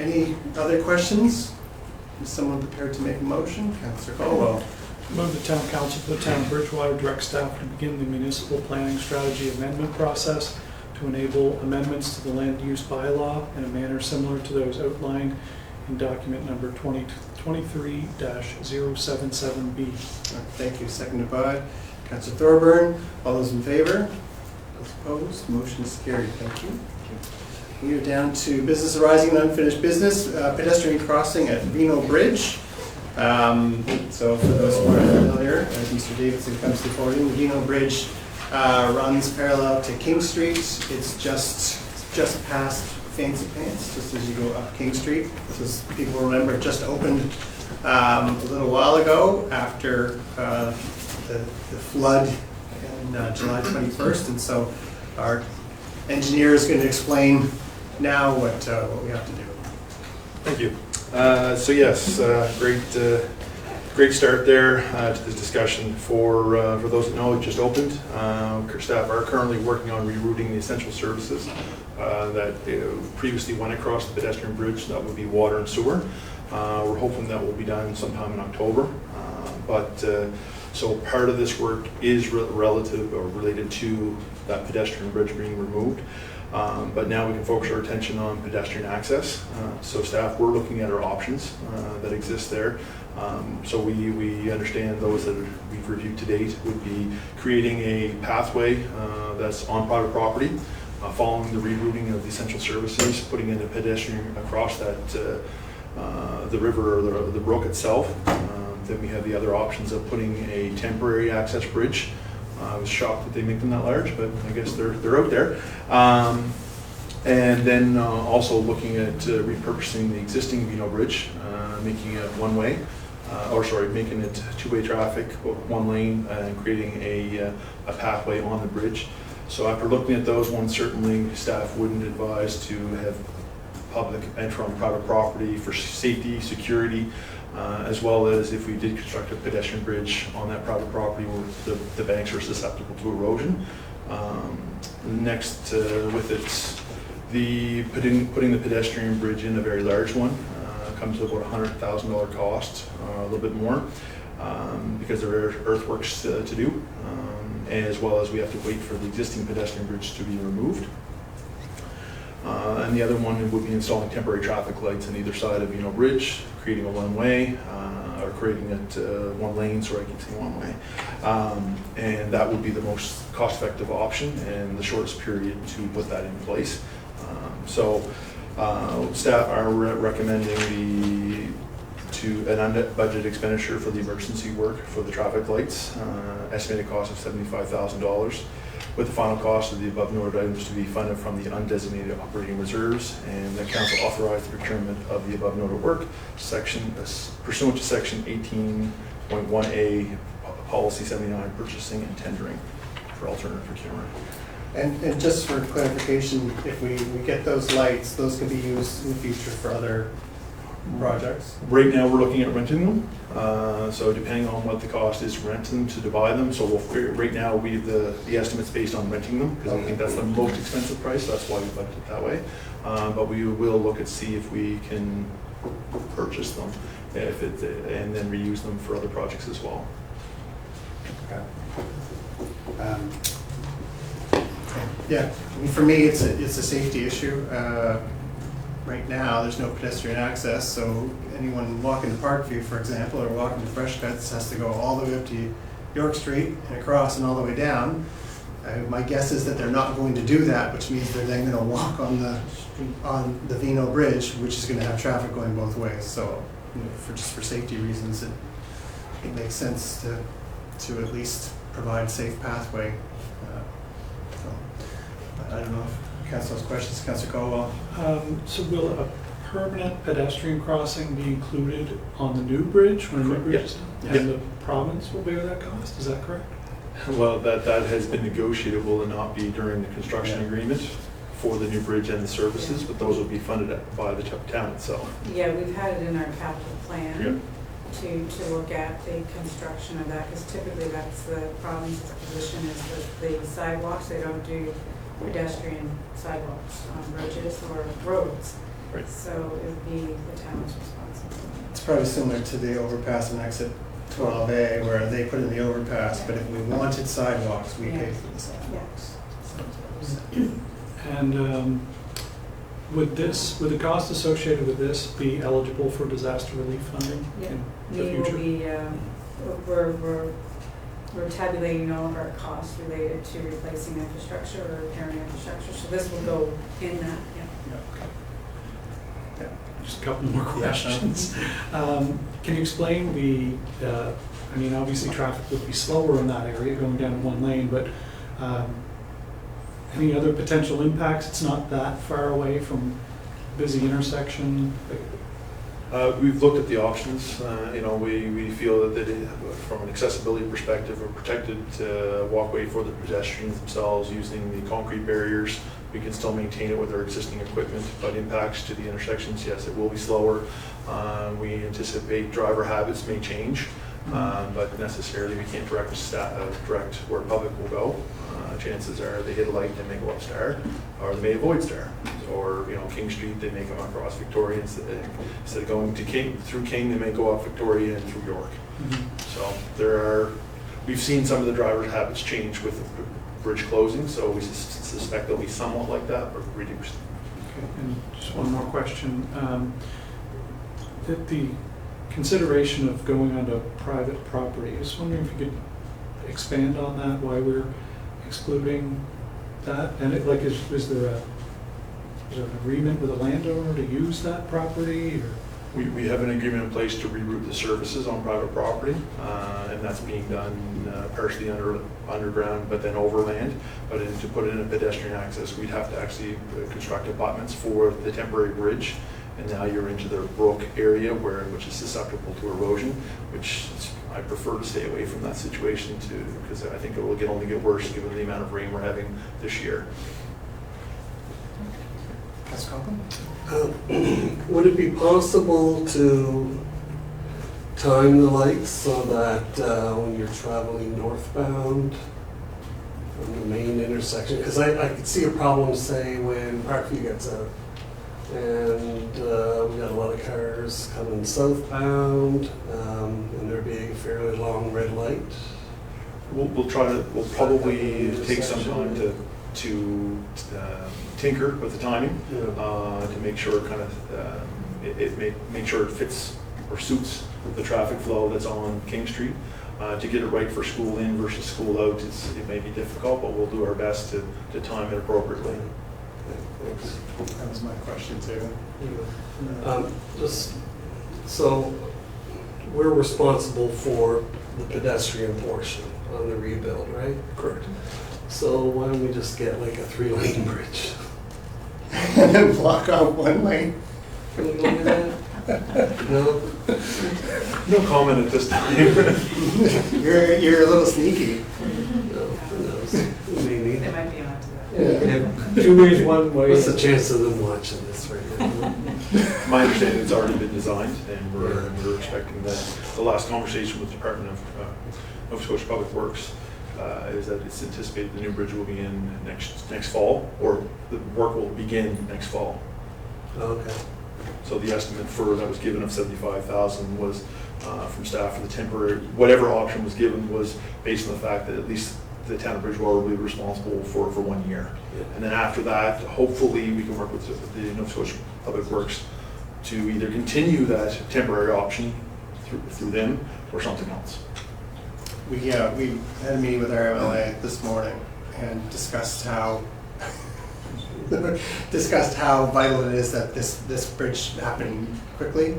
any other questions? Is someone prepared to make a motion? Councillor Caldwell. Move the town council for the town of Bridgewater direct staff to begin the municipal planning strategy amendment process to enable amendments to the land use bylaw in a manner similar to those outlined in document number 2023-077B. Thank you. Seconded by Councillor Thorburn. All those in favor? Those opposed? Motion is carried. Thank you. We are down to business arising and unfinished business. Pedestrian crossing at Reno Bridge. So for those who aren't familiar, as Mr. Davidson comes to the podium, the Reno Bridge runs parallel to King Street. It's just past Fancy Pants, just as you go up King Street. This is, people remember, it just opened a little while ago after the flood on July 21st, and so our engineer is going to explain now what we have to do. Thank you. So yes, great start there to this discussion. For those that know, it just opened. Staff are currently working on rerouting the essential services that previously went across the pedestrian bridge. That would be water and sewer. We're hoping that will be done sometime in October. So part of this work is relative or related to that pedestrian bridge being removed. But now we can focus our attention on pedestrian access. So staff, we're looking at our options that exist there. So we understand those that we've reviewed to date would be creating a pathway that's on private property, following the rerouting of the essential services, putting in a pedestrian across that the river or the brook itself. Then we have the other options of putting a temporary access bridge. I was shocked that they make them that large, but I guess they're out there. And then also looking at repurposing the existing Reno Bridge, making it one-way, making it two-way traffic, one lane, and creating a pathway on the bridge. So after looking at those ones, certainly staff wouldn't advise to have public enter on private property for safety, security, as well as if we did construct a pedestrian bridge on that private property where the banks are susceptible to erosion. Next, with it, putting the pedestrian bridge in, a very large one, comes to about $100,000 cost, a little bit more, because there are earthworks to do, as well as we have to wait for the existing pedestrian bridge to be removed. And the other one would be installing temporary traffic lights on either side of Reno Bridge, creating a one-way, or creating it one lane, so I can say one way. And that would be the most cost-effective option and the shortest period to put that in place. So Staff are recommending an unbudgeted expenditure for the emergency work for the traffic lights, estimated cost of $75,000, with the final cost of the above noted items to be funded from the undesignated operating reserves, and the council authorized the procurement of the above noted work pursuant to section 18.1A policy 79, purchasing and tendering for alternative procurement. And just for clarification, if we get those lights, those can be used in the future for other projects? Right now, we're looking at renting them. So depending on what the cost is, rent them to buy them. So right now, the estimate's based on renting them, because I think that's the most expensive price. That's why we budgeted it that way. But we will look at see if we can purchase them, and then reuse them for other projects as well. Okay. Yeah, for me, it's a safety issue. Right now, there's no pedestrian access, so anyone walking to Parkview, for example, or walking to Fresh Cuts has to go all the way up to York Street and across and all the way down. My guess is that they're not going to do that, which means they're then going to walk on the Vino Bridge, which is going to have traffic going both ways. So, just for safety reasons, it makes sense to at least provide a safe pathway. I don't know if Council has questions. Councillor Colwell. So will a permanent pedestrian crossing be included on the new bridge when a new bridge is done? And the province will bear that cost, is that correct? Well, that has been negotiated, will not be during the construction agreement for the new bridge and the services, but those will be funded by the town itself. Yeah, we've had it in our capital plan Yep. to look at the construction of that, because typically that's the province's position is that the sidewalks, they don't do pedestrian sidewalks on bridges or roads. Right. So it would be the town's responsibility. It's probably similar to the overpass and exit 12A, where they put in the overpass, but if we wanted sidewalks, we pay for the sidewalks. And would the cost associated with this be eligible for disaster relief funding in the future? We will be, we're tabulating all of our costs related to replacing infrastructure or repairing infrastructure, so this will go in that, Just a couple more questions. Can you explain I mean, obviously traffic would be slower in that area going down in one lane, but any other potential impacts? It's not that far away from busy intersection. We've looked at the options. We feel that from an accessibility perspective, a protected walkway for the pedestrians themselves using the concrete barriers. We can still maintain it with our existing equipment, but impacts to the intersections, yes, it will be slower. We anticipate driver habits may change, but necessarily we can't direct where public will go. Chances are they hit a light, they may go up Star, or they may avoid Star. Or King Street, they may come across Victoria instead of going to through King, they may go up Victoria and through York. So we've seen some of the drivers' habits change with the bridge closing, so we suspect they'll be somewhat like that, but reduced. Okay, and just one more question. The consideration of going onto private property, I was wondering if you could expand on that, why we're excluding that? And is there an agreement with a landowner to use that property? Or? We have an agreement in place to reroute the services on private property, and that's being done partially underground, but then overland. But to put in a pedestrian access, we'd have to actually construct abutments for the temporary bridge, and now you're into the brook area which is susceptible to erosion, which I prefer to stay away from that situation too, because I think it will only get worse given the amount of rain we're having this year. Would it be possible to time the lights so that when you're traveling northbound from the main intersection, because I could see a problem, say, when Parkview gets out and we got a lot of cars coming southbound and there being a fairly long red light. We'll probably take some time to tinker with the timing to make sure make sure it fits or suits the traffic flow that's on King Street. To get it right for school in versus school out, it may be difficult, but we'll do our best to time it appropriately. That was my question too. Just, so we're responsible for the pedestrian portion on the rebuild, right? Correct. So why don't we just get like a 3-lane bridge? And then block off one lane. Can we go with that? No? No comment at this time. You're a little sneaky. No, who knows? Maybe. They might be onto that. Yeah. 2 ways, 1 way. What's the chance of them watching this right now? My understanding it's already been designed, and we're expecting that. The last conversation with the Department of Nova Scotia Public Works is that it's anticipated the new bridge will be in next fall, or the work will begin next fall. Okay. So the estimate that was given of 75,000 was from staff for the temporary, whatever option was given was based on the fact that at least the town of Bridgewater will be responsible for 1 year. Yeah. And then after that, hopefully we can work with the Nova Scotia Public Works to either continue that temporary option through them or something else. We had a meeting with our MLA this morning and discussed how vital it is that this bridge happening quickly.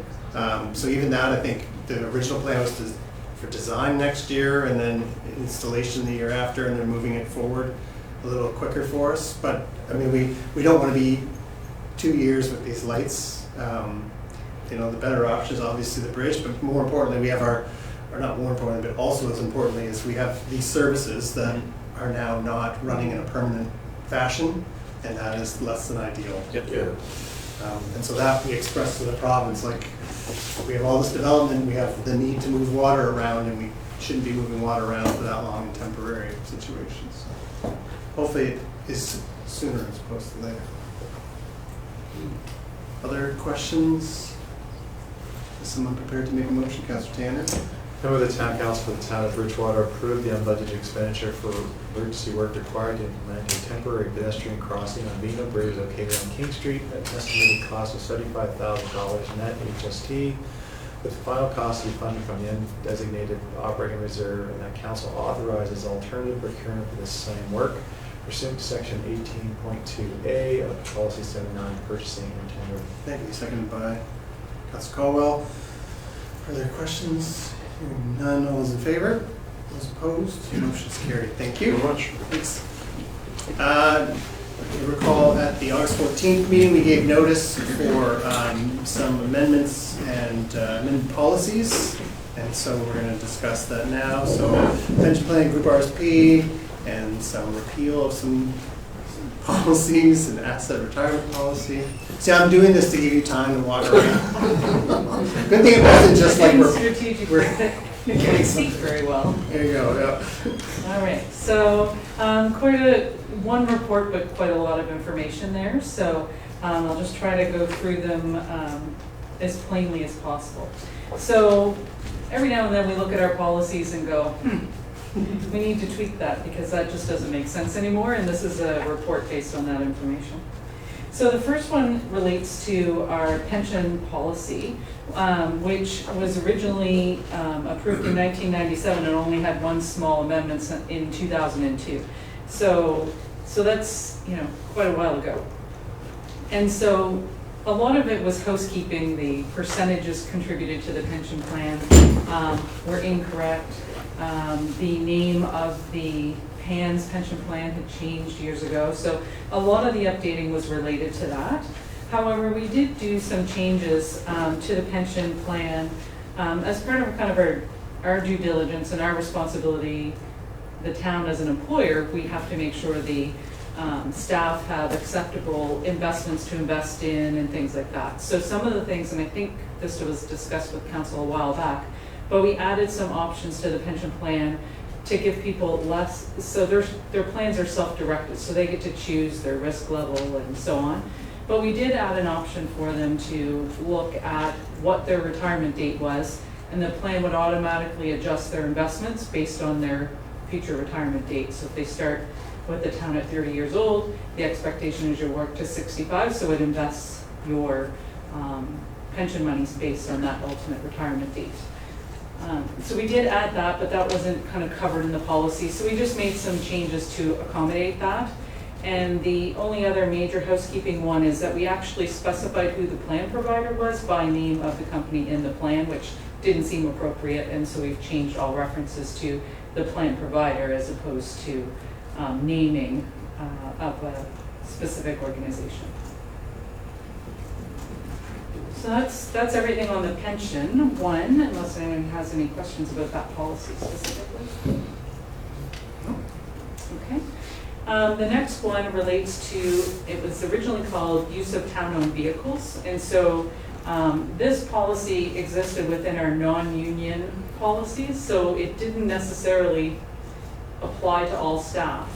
So even that, I think the original plan was for design next year and then installation the year after, and they're moving it forward a little quicker for us. But I mean, we don't want to be 2 years with these lights. The better option is obviously the bridge, but more importantly, we have or not more importantly, but also as importantly, is we have these services that are now not running in a permanent fashion, and that is less than ideal. Yep. Yeah. And so that we express to the province, like, we have all this development, we have the need to move water around, and we shouldn't be moving water around for that long in temporary situations. So hopefully it is sooner as opposed to later. Other questions? Is someone prepared to make a motion? Councillor Tanner? I move the Town Council for the Town of Bridgewater approve the unbudgeted expenditure for emergency work required to implement a temporary pedestrian crossing on Vino Bridge located on King Street at an estimated cost of $75,000 net HST, with the final cost to be funded from the undesignated operating reserve, and that Council authorizes alternative procurement for this same work pursuant to Section 18.2A of Policy 79 Purchasing and Tendering. Thank you. Seconded by Councillor Caldwell. Further questions? Hearing none. All those in favor? Those opposed? Motion's carried. Thank you. Very much. Thanks. You recall at the August 14th meeting, we gave notice for some amendments and amended policies, and so we're going to discuss that now. So pension plan, group RSP, and some repeal of some policies and asset retirement policy. See, I'm doing this to give you time to walk around. Good thing it wasn't just like you can't speak very well. There you go. Yeah. All right. So one report, but quite a lot of information there. So I'll just try to go through them as plainly as possible. So every now and then we look at our policies and go, we need to tweak that because that just doesn't make sense anymore. And this is a report based on that information. So the first one relates to our pension policy, which was originally approved in 1997 and only had one small amendment in 2002. So that's quite a while ago. And so a lot of it was housekeeping. The percentages contributed to the pension plan were incorrect. The name of the PANS pension plan had changed years ago, so a lot of the updating was related to that. However, we did do some changes to the pension plan as part of kind of our due diligence and our responsibility. The town as an employer, we have to make sure the staff have acceptable investments to invest in and things like that. So some of the things, and I think this was discussed with council a while back, but we added some options to the pension plan to give people less, so their plans are self-directed, so they get to choose their risk level and so on. But we did add an option for them to look at what their retirement date was, and the plan would automatically adjust their investments based on their future retirement date. So if they start with the town at 30 years old, the expectation is you'll work to 65, so it invests your pension monies based on that ultimate retirement date. So we did add that, but that wasn't kind of covered in the policy. So we just made some changes to accommodate that. And the only other major housekeeping one is that we actually specified who the plan provider was by name of the company in the plan, which didn't seem appropriate, and so we've changed all references to the plan provider as opposed to naming of a specific organization. So that's everything on the pension one, unless anyone has any questions about that policy specifically. No? Okay. The next one relates to, it was originally called use of town-owned vehicles, and so this policy existed within our non-union policies, so it didn't necessarily apply to all staff.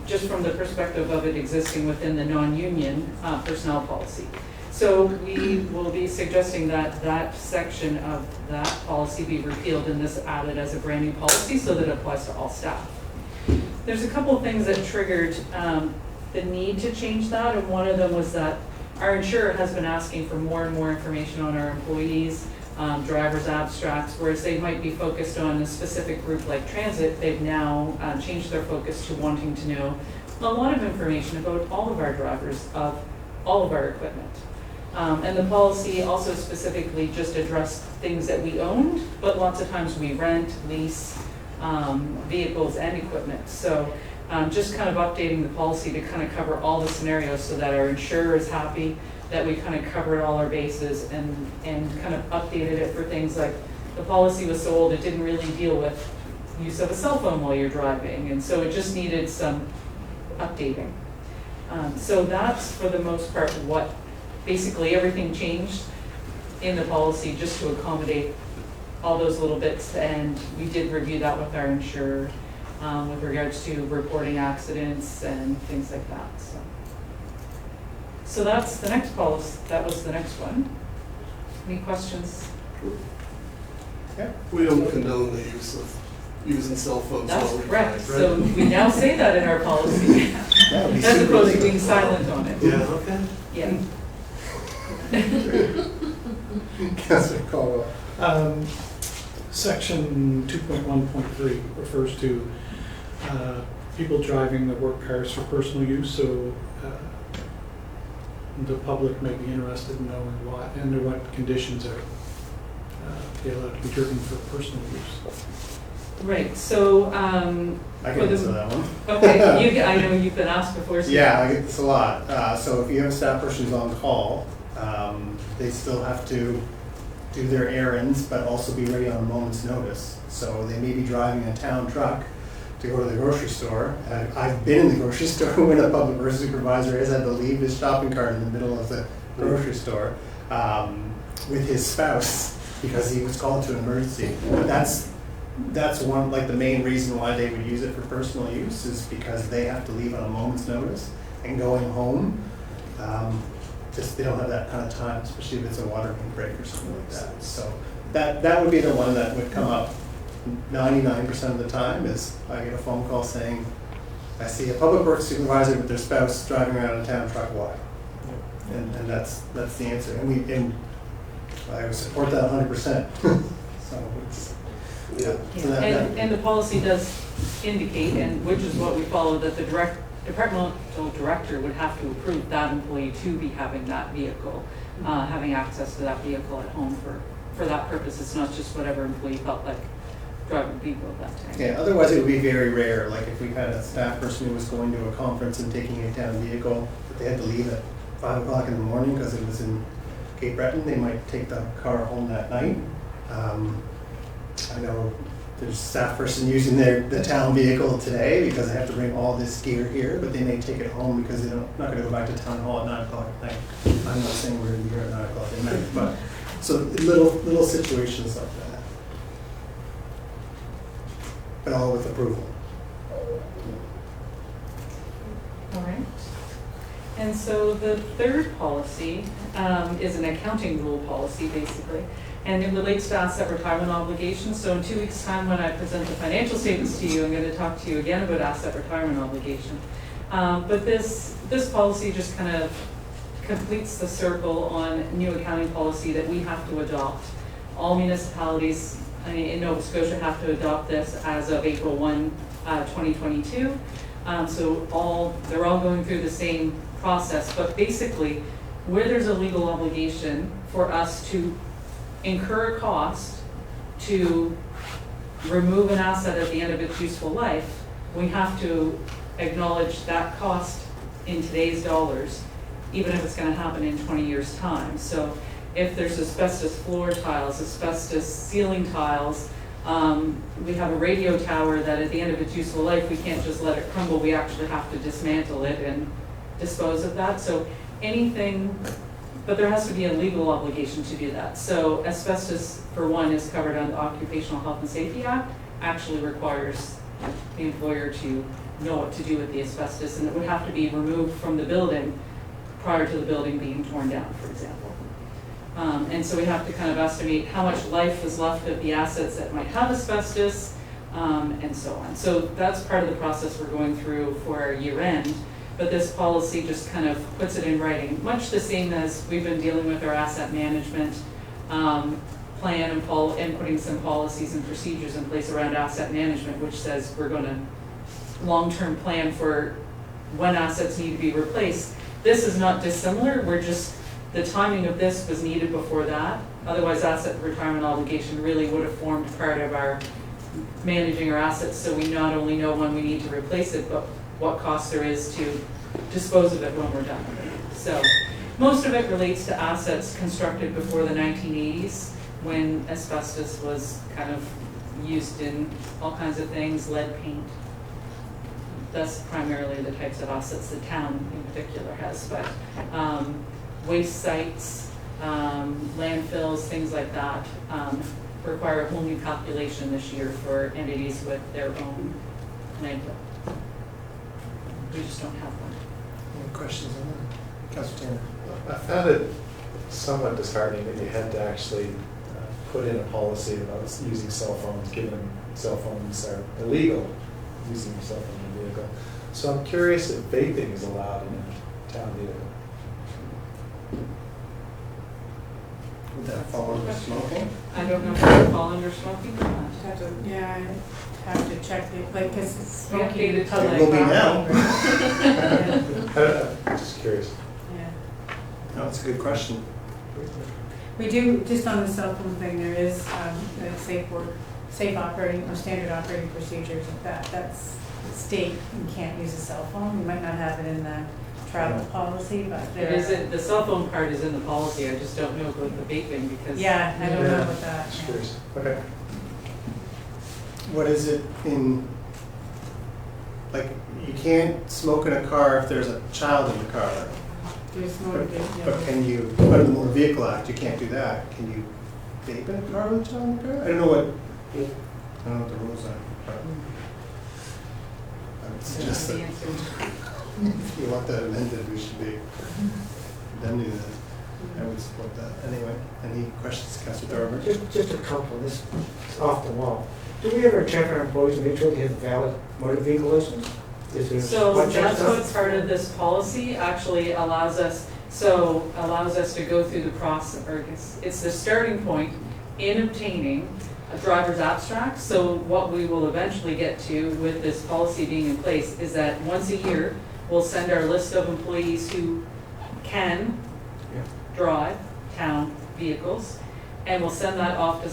Just from the perspective of it existing within the non-union personnel policy. So we will be suggesting that that section of that policy be repealed and this added as a brand new policy so that it applies to all staff. There's a couple of things that triggered the need to change that, and one of them was that our insurer has been asking for more and more information on our employees, driver's abstracts, whereas they might be focused on a specific group like transit. They've now changed their focus to wanting to know a lot of information about all of our drivers of all of our equipment. And the policy also specifically just addressed things that we owned, but lots of times we rent, lease vehicles and equipment. So just kind of updating the policy to kind of cover all the scenarios so that our insurer is happy that we kind of covered all our bases and kind of updated it for things like the policy was so old it didn't really deal with use of a cell phone while you're driving, and so it just needed some updating. So that's for the most part what basically everything changed in the policy just to accommodate all those little bits, and we did review that with our insurer with regards to reporting accidents and things like that. So that's the next policy. That was the next one. Any questions? Yeah. We don't condone the use of using cell phones That's while we correct. drive, So right? we now say that in our policy, as opposed to being silent on it. Yeah, okay. Yeah. Councilor Caldwell. Section 2.1.3 refers to people driving the work cars for personal use, so the public may be interested in knowing what, under what conditions are they allowed to be driven for personal use. Right, so I for can answer that one. Okay, I know you've been asked before. So Yeah, I get this a lot. So if you have a staff person who's on call, they still have to do their errands, but also be ready on a moment's notice. So they may be driving a town truck to go to the grocery store. I've been in the grocery store when a public works supervisor has had to leave his shopping cart in the middle of the grocery store with his spouse because he was called to an emergency. But that's one, like the main reason why they would use it for personal use is because they have to leave on a moment's notice, and going home, just they don't have that kind of time, especially if it's a water main break or something like that. So that would be the one that would come up 99% of the time. Is I get a phone call saying, I see a public works supervisor with their spouse driving around a town truck. Why? And that's the answer. And I would support that 100%. So it's yeah. So and the policy does indicate, and which is what we follow, that the departmental director would have to approve that employee to be having that vehicle, having access to that vehicle at home for that purpose. It's not just whatever employee felt like driving the vehicle at that time. Yeah, otherwise it would be very rare. Like if we had a staff person who was going to a conference and taking a town vehicle, but they had to leave at 5 o'clock in the morning because it was in Cape Breton, they might take the car home that night. I know there's a staff person using the town vehicle today because they have to bring all this gear here, but they may take it home because they're not going to go back to town hall at 9 o'clock at night. I'm not saying we're going to be here at 9 o'clock at night, but so little situations like that. But all with approval. All right. And so the third policy is an accounting rule policy, basically, and it relates to asset retirement obligations. So in 2 weeks' time, when I present the financial statements to you, I'm going to talk to you again about asset retirement obligation. But this policy just kind of completes the circle on new accounting policy that we have to adopt. All municipalities in Nova Scotia have to adopt this as of April 1, 2022. So they're all going through the same process, but basically, where there's a legal obligation for us to incur a cost to remove an asset at the end of its useful life, we have to acknowledge that cost in today's dollars, even if it's going to happen in 20 years' time. So if there's asbestos floor tiles, asbestos ceiling tiles, we have a radio tower that at the end of its useful life, we can't just let it crumble, we actually have to dismantle it and dispose of that. So anything, but there has to be a legal obligation to do that. So asbestos, for one, is covered under the Occupational Health and Safety Act, actually requires the employer to know what to do with the asbestos, and it would have to be removed from the building prior to the building being torn down, for example. And so we have to kind of estimate how much life is left of the assets that might have asbestos, and so on. So that's part of the process we're going through for our year end. But this policy just kind of puts it in writing, much the same as we've been dealing with our asset management plan and putting some policies and procedures in place around asset management, which says we're going to long-term plan for when assets need to be replaced. This is not dissimilar. The timing of this was needed before that. Otherwise, asset retirement obligation really would have formed part of our managing our assets, so we not only know when we need to replace it, but what cost there is to dispose of it when we're done with it. So most of it relates to assets constructed before the 1980s, when asbestos was kind of used in all kinds of things, lead paint. That's primarily the types of assets the town in particular has, but waste sites, landfills, things like that require a whole new calculation this year for entities with their own landfill. We just don't have one. Any questions on that? Councilor Tanner. I found it somewhat disheartening that you had to actually put in a policy about using cell phones, given cell phones are illegal, using your cell phone in a vehicle. So I'm curious if vaping is allowed in a town vehicle. Would that fall under smoking? I don't know if it would fall under smoking or not. Yeah, I have to check it, like, because it's Smoking smoking. public. It will be now. I'm just curious. Yeah. No, that's a good question. We do, just on the cell phone thing, there is safe operating or standard operating procedures of that. That's state, you can't use a cell phone. You might not have it in the travel policy, but there. The cell phone part is in the policy. I just don't know about the vaping because. Yeah, I don't know about that. Just curious. Okay. What is it in, like, you can't smoke in a car if there's a child in the car. There's no, But can you, under the Motor Vehicle Act, you can't do that. Can you vape in a car with a child in the car? I don't know what the rules are. But I would suggest that if you want that amended, we should be them do that. I would support that. Anyway, any questions, Councilor Thorburn? Just a couple, this is off the wall. Do we ever check our employees to make sure they have valid motor vehicle license? So that's what part of this policy actually allows us to go through the process, or it's the starting point in obtaining a driver's abstract. So what we will eventually get to with this policy being in place is that once a year, we'll send our list of employees who can drive town vehicles, and we'll send that off to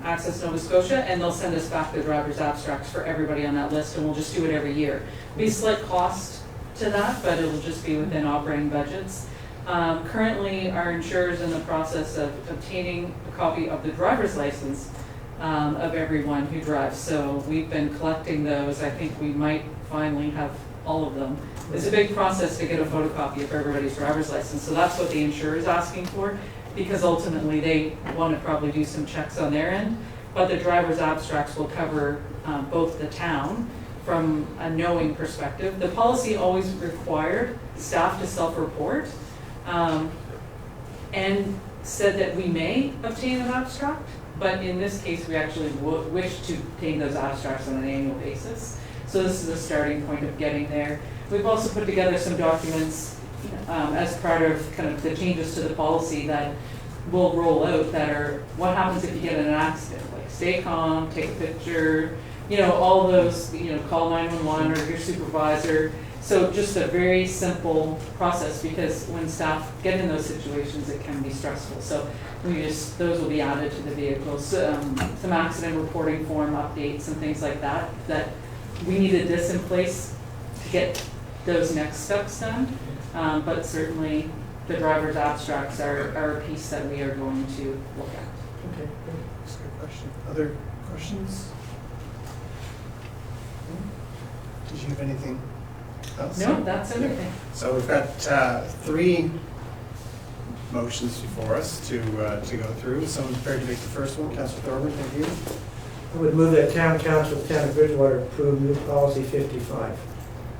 Access Nova Scotia, and they'll send us back the driver's abstracts for everybody on that list, and we'll just do it every year. There'll be a slight cost to that, but it'll just be within operating budgets. Currently, our insurer is in the process of obtaining a copy of the driver's license of everyone who drives. So we've been collecting those. I think we might finally have all of them. It's a big process to get a photocopy of everybody's driver's license, so that's what the insurer is asking for, because ultimately they want to probably do some checks on their end. But the driver's abstracts will cover both the town from a knowing perspective. The policy always required staff to self-report and said that we may obtain an abstract, but in this case we actually wish to obtain those abstracts on an annual basis. So this is a starting point of getting there. We've also put together some documents as part of kind of the changes to the policy that will roll out that are what happens if you get in an accident, like stay calm, take a picture, all those, call 911 or your supervisor. So just a very simple process, because when staff get in those situations, it can be stressful. So those will be added to the vehicles. Some accident reporting form updates and things like that, that we needed this in place to get those next steps done. But certainly the driver's abstracts are a piece that we are going to look at. Okay, great. That's a good question. Other questions? Did you have anything else? No, that's everything. So we've got 3 motions before us to go through. Someone prepared to make the first one? Councillor Thorburn, thank you. I would move that Town Council of the Town of Bridgewater approve new policy 55,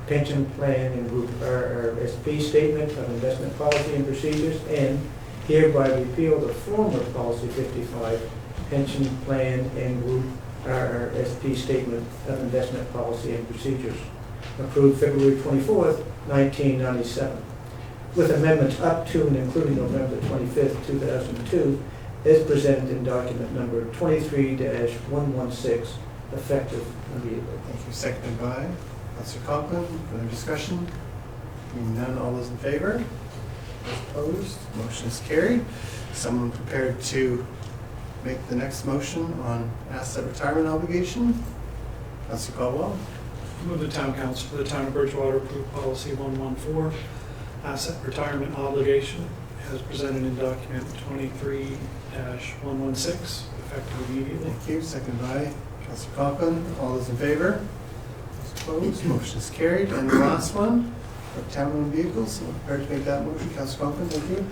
pension plan and group RRSP statement of investment policy and procedures, and hereby repeal the former policy 55, pension plan and group RRSP statement of investment policy and procedures, approved February 24th, 1997, with amendments up to and including November 25th, 2002, as presented in document number 23-116, effective immediately. Thank you. Seconded by Councillor Conklin. Further discussion? Hearing none, all those in favor? Those opposed? Motion is carried. Someone prepared to make the next motion on asset retirement obligation? Councillor Caldwell. Move the Town Council for the Town of Bridgewater approve policy 114, asset retirement obligation, as presented in document 23-116, effective immediately. Thank you. Seconded by Councillor Conklin. All those in favor? Those opposed? Motion is carried. And the last one, town-owned vehicles. Someone prepared to make that motion? Councillor Conklin, thank you.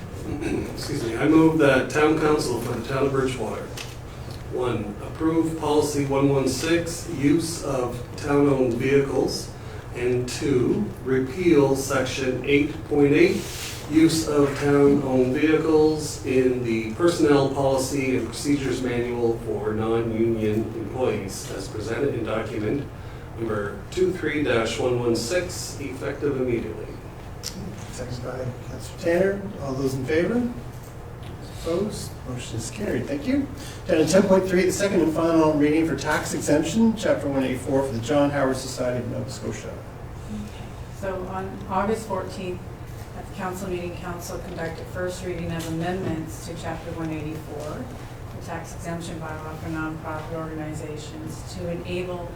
Excuse me, I move that Town Council for the Town of Bridgewater, 1, approve policy 116, use of town-owned vehicles, and 2, repeal section 8.8, use of town-owned vehicles in the Personnel Policy and Procedures Manual for non-union employees, as presented in document number 23-116, effective immediately. Seconded by Councillor Tanner. All those in favor? Opposed? Motion is carried. Thank you. Down to 10.3, the second and final reading for tax exemption, Chapter 184 for the John Howard Society of Nova Scotia. So on August 14th, at the council meeting, council conducted first reading of amendments to Chapter 184, the tax exemption bylaw for nonprofit organizations, to enable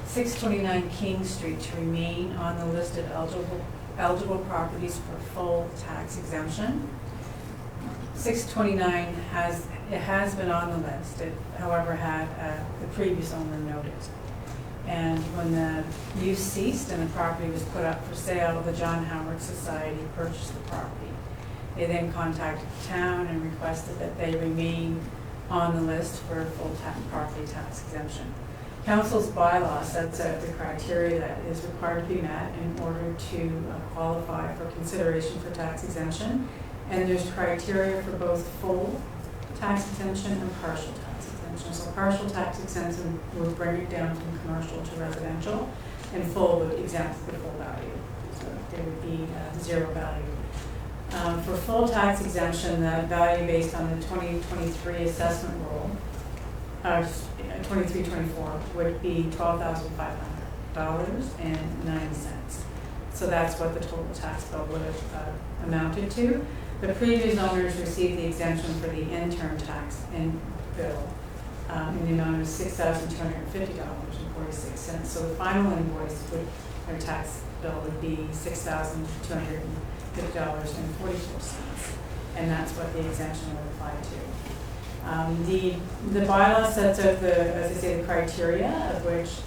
629 King Street to remain on the list of eligible properties for full tax exemption. 629 has been on the list. It, however, had the previous owner noted. And when the use ceased and the property was put up for sale, the John Howard Society purchased the property. They then contacted the town and requested that they remain on the list for full property tax exemption. Council's bylaw sets out the criteria that is required to be met in order to qualify for consideration for tax exemption. And there's criteria for both full tax exemption and partial tax exemption. So partial tax exemption would bring it down from commercial to residential, and full would exempt the full value. So there would be zero value. For full tax exemption, the value based on the 2023 assessment roll, 23-24, would be $12,500.09. So that's what the total tax bill would have amounted to. The previous owners received the exemption for the interim tax bill in the amount of $6,250.46. So the final invoice or tax bill would be $6,250.44, and that's what the exemption would apply to. The bylaw sets out as I say, the criteria of which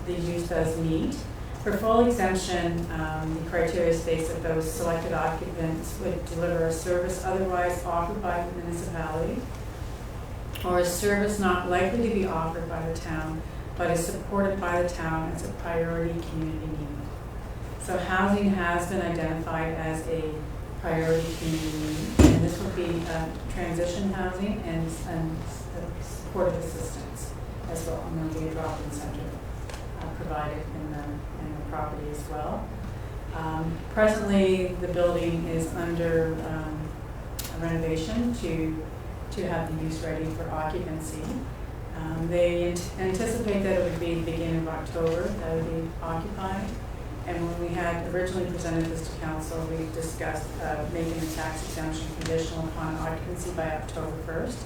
the use does meet. For full exemption, the criteria states that those selected occupants would deliver a service otherwise offered by the municipality, or a service not likely to be offered by the town, but is supported by the town as a priority community need. So housing has been identified as a priority community need, and this would be transition housing and supportive assistance as well. And there'll be a drop-in center provided in the property as well. Presently, the building is under renovation to have the use ready for occupancy. They anticipate that it would be the beginning of October that it would be occupied. And when we had originally presented this to council, we discussed making the tax exemption conditional upon occupancy by October 1st.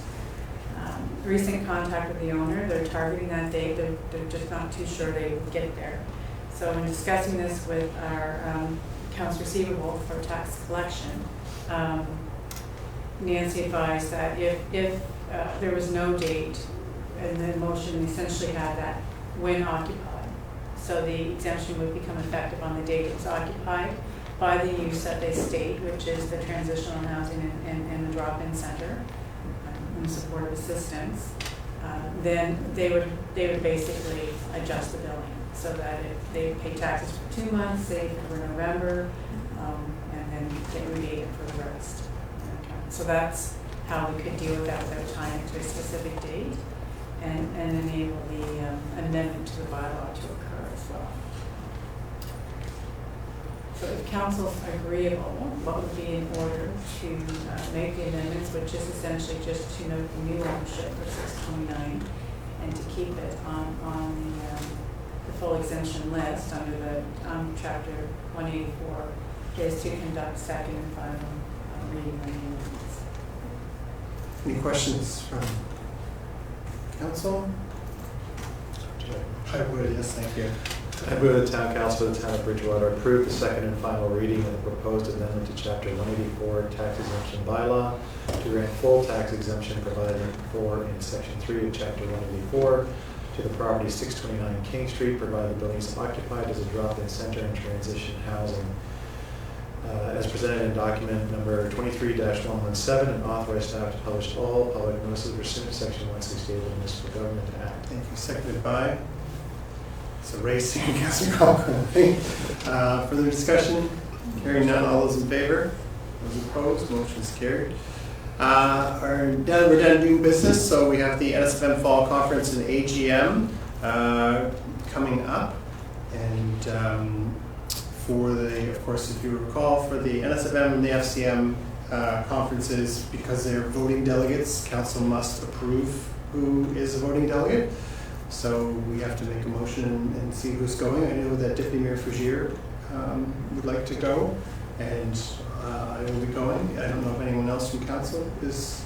Recent contact with the owner, they're targeting that date, they're just not too sure they would get there. So in discussing this with our accounts receivable for tax collection, Nancy advised that if there was no date, and the motion essentially had that when occupied. So the exemption would become effective on the date it was occupied by the use that they state, which is the transitional housing and the drop-in center and supportive assistance. Then they would basically adjust the billing so that if they pay taxes for 2 months, say for November, and then get rebated for the rest. So that's how we could deal with that without tying it to a specific date, and enable the amendment to the bylaw to occur as well. So if council's agreeable, what would be in order to make the amendments, which is essentially just to note the new ownership for 629 and to keep it on the full exemption list under the chapter 184, is to conduct second and final reading of the amendments. Any questions from council? I would, yes, thank you. I move the town council of the town of Bridgewater approve the second and final reading of the proposed amendment to chapter 184 tax exemption bylaw to grant full tax exemption provided for in section 3 of chapter 184 to the property 629 King Street, provided the building is occupied as a drop-in center and transition housing. As presented in document number 23-117, and authorize staff to publish all public notices pursuant to section 168 of the Municipal Government Act. Thank you. Seconded by? So racing, Councilor Colquitt. Further discussion? Hearing none, all those in favor? Those opposed? Motion is carried. We're done doing business, so we have the NSFM Fall Conference and AGM coming up. And for the, of course, if you recall, for the NSFM and the FCM conferences, because they're voting delegates, council must approve who is a voting delegate. So we have to make a motion and see who's going. I know that Deputy Mayor Fougere would like to go, and I will be going. I don't know if anyone else from council is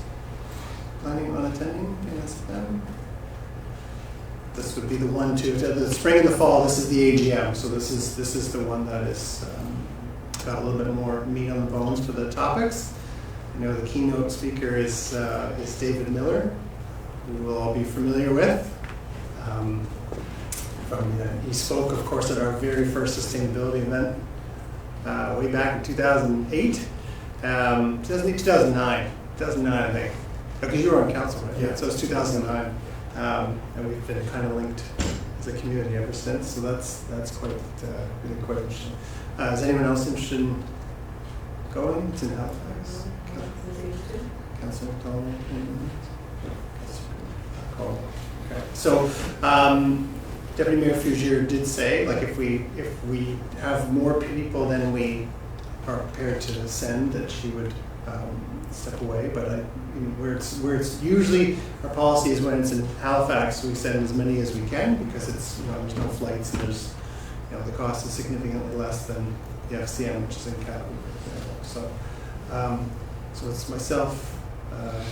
planning on attending NSFM. This would be the one to the spring and the fall. This is the AGM, so this is the one that is got a little bit more meat on the bones for the topics. I know the keynote speaker is David Miller, who we'll all be familiar with. He spoke, of course, at our very first sustainability event way back in 2008, 2009, I think. Because you were on council, right? Yeah. So it's 2009. And we've been kind of linked as a community ever since, so that's quite really quite interesting. Is anyone else interested in going? It's in Halifax. Councilor McDonald. Cool. Okay. So Deputy Mayor Fougere did say, like, if we have more people than we are prepared to send, that she would step away. But where it's usually our policy is when it's in Halifax, we send as many as we can because it's there's no flights. And there's the cost is significantly less than the FCM, which is in Calgary. So it's myself,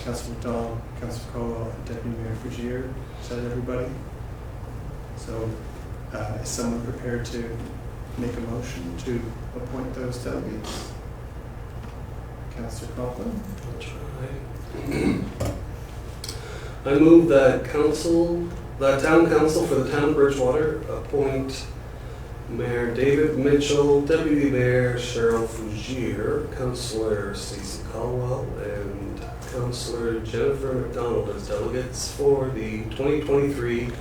Councilor McDonald, Councilor Colwell, and Deputy Mayor Fougere. Is that everybody? So is someone prepared to make a motion to appoint those delegates? Councilor Coughlin? I'll try. I move that town council for the town of Bridgewater appoint Mayor David Mitchell, Deputy Mayor Cheryl Fougere, Councillor Stacey Caldwell, and Councillor Jennifer McDonald as delegates for the 2023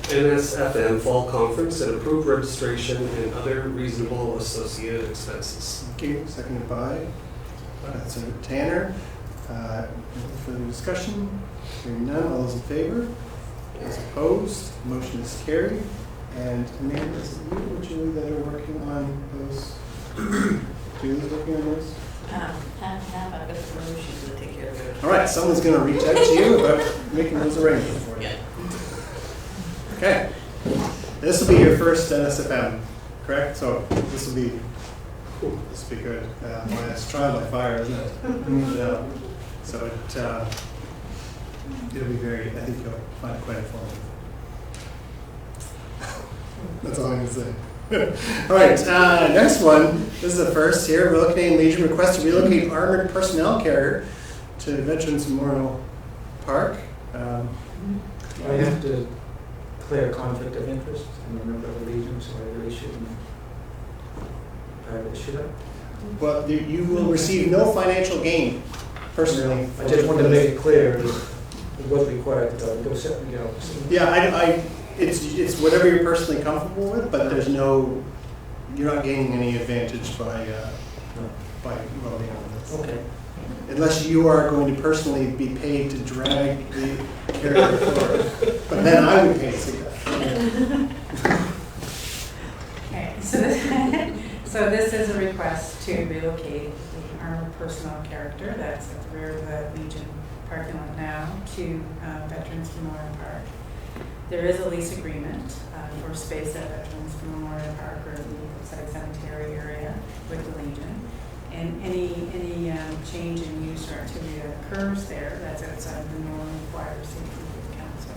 NSFM Fall Conference and approve registration and other reasonable associated expenses. Thank you. Seconded by Senator Tanner. Further discussion? Hearing none. All those in favor? Those opposed? Motion is carried. And Amanda, is it you or Julie that are working on those? Julie's working on those? Half. I've got some other issues to take care of. All right. Someone's going to reach out to you about making those arrangements for you. Yeah. Okay. This will be your first NSFM, correct? So this will be good. Well, it's trial by fire, isn't it? Yeah. So it'll be very, I think you'll find it quite informative. That's all I'm going to say. All right, next one. This is the first here. Relocating Legion request to relocate armored personnel carrier to Veterans Memorial Park. I have to declare a conflict of interest. I'm a member of the Legion, so I really shouldn't should I? Well, you will receive no financial gain personally. I just wanted to make it clear it was required to go set, you know. Yeah, it's whatever you're personally comfortable with, but there's no, you're not gaining any advantage by voting on this. Okay. Unless you are going to personally be paid to drag the carrier forward, but then I would pay to see that. Okay, so this is a request to relocate the armored personnel character that's at the rear of the Legion parking lot now to Veterans Memorial Park. There is a lease agreement for space at Veterans Memorial Park or the Civic Cemetery area with the Legion. And any change in use or activity that occurs there that's outside the norm requires safety of the council.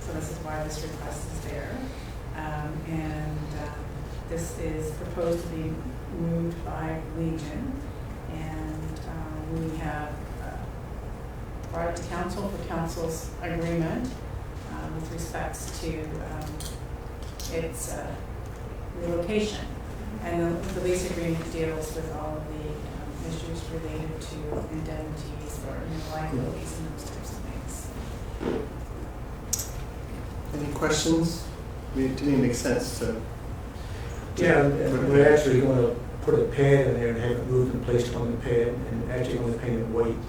So this is why this request is there. This is proposed to be moved by Legion, and we have brought it to council for council's agreement with respects to its relocation. And the lease agreement deals with all of the issues related to indemnities or liabilities and those types of things. Any questions? I mean, to me, it makes sense to. Yeah, and we're actually going to put a pad in there and have it moved and placed on the pad, and actually going to paint it white,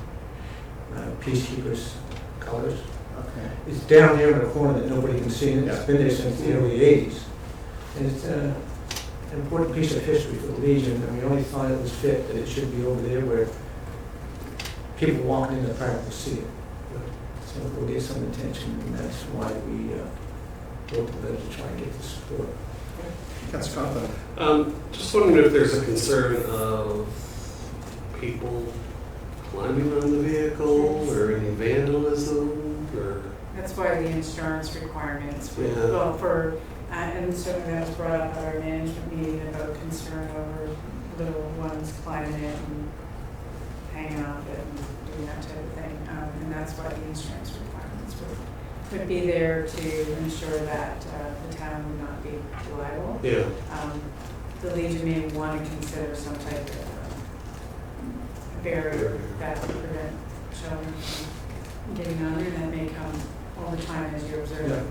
peacekeepers colors. Okay. It's down there in the corner that nobody can see, and it's been there since the early 80s. And it's an important piece of history for the Legion, and we only thought it was fit that it should be over there where people walking in the park will see it. So we'll get some attention, and that's why we wrote the letter to try and get the support. That's confident. Just wondering if there's a concern of people climbing on the vehicle or any vandalism or. That's why the insurance requirements, Yeah. well, and certainly that was brought up at our management meeting about concern over little ones climbing it and hanging off it and doing that type of thing. And that's why the insurance requirements would be there to ensure that the town would not be liable. Yeah. The Legion may want to consider some type of barrier that would prevent children from getting under, and that may come all the time as you observe. Yeah.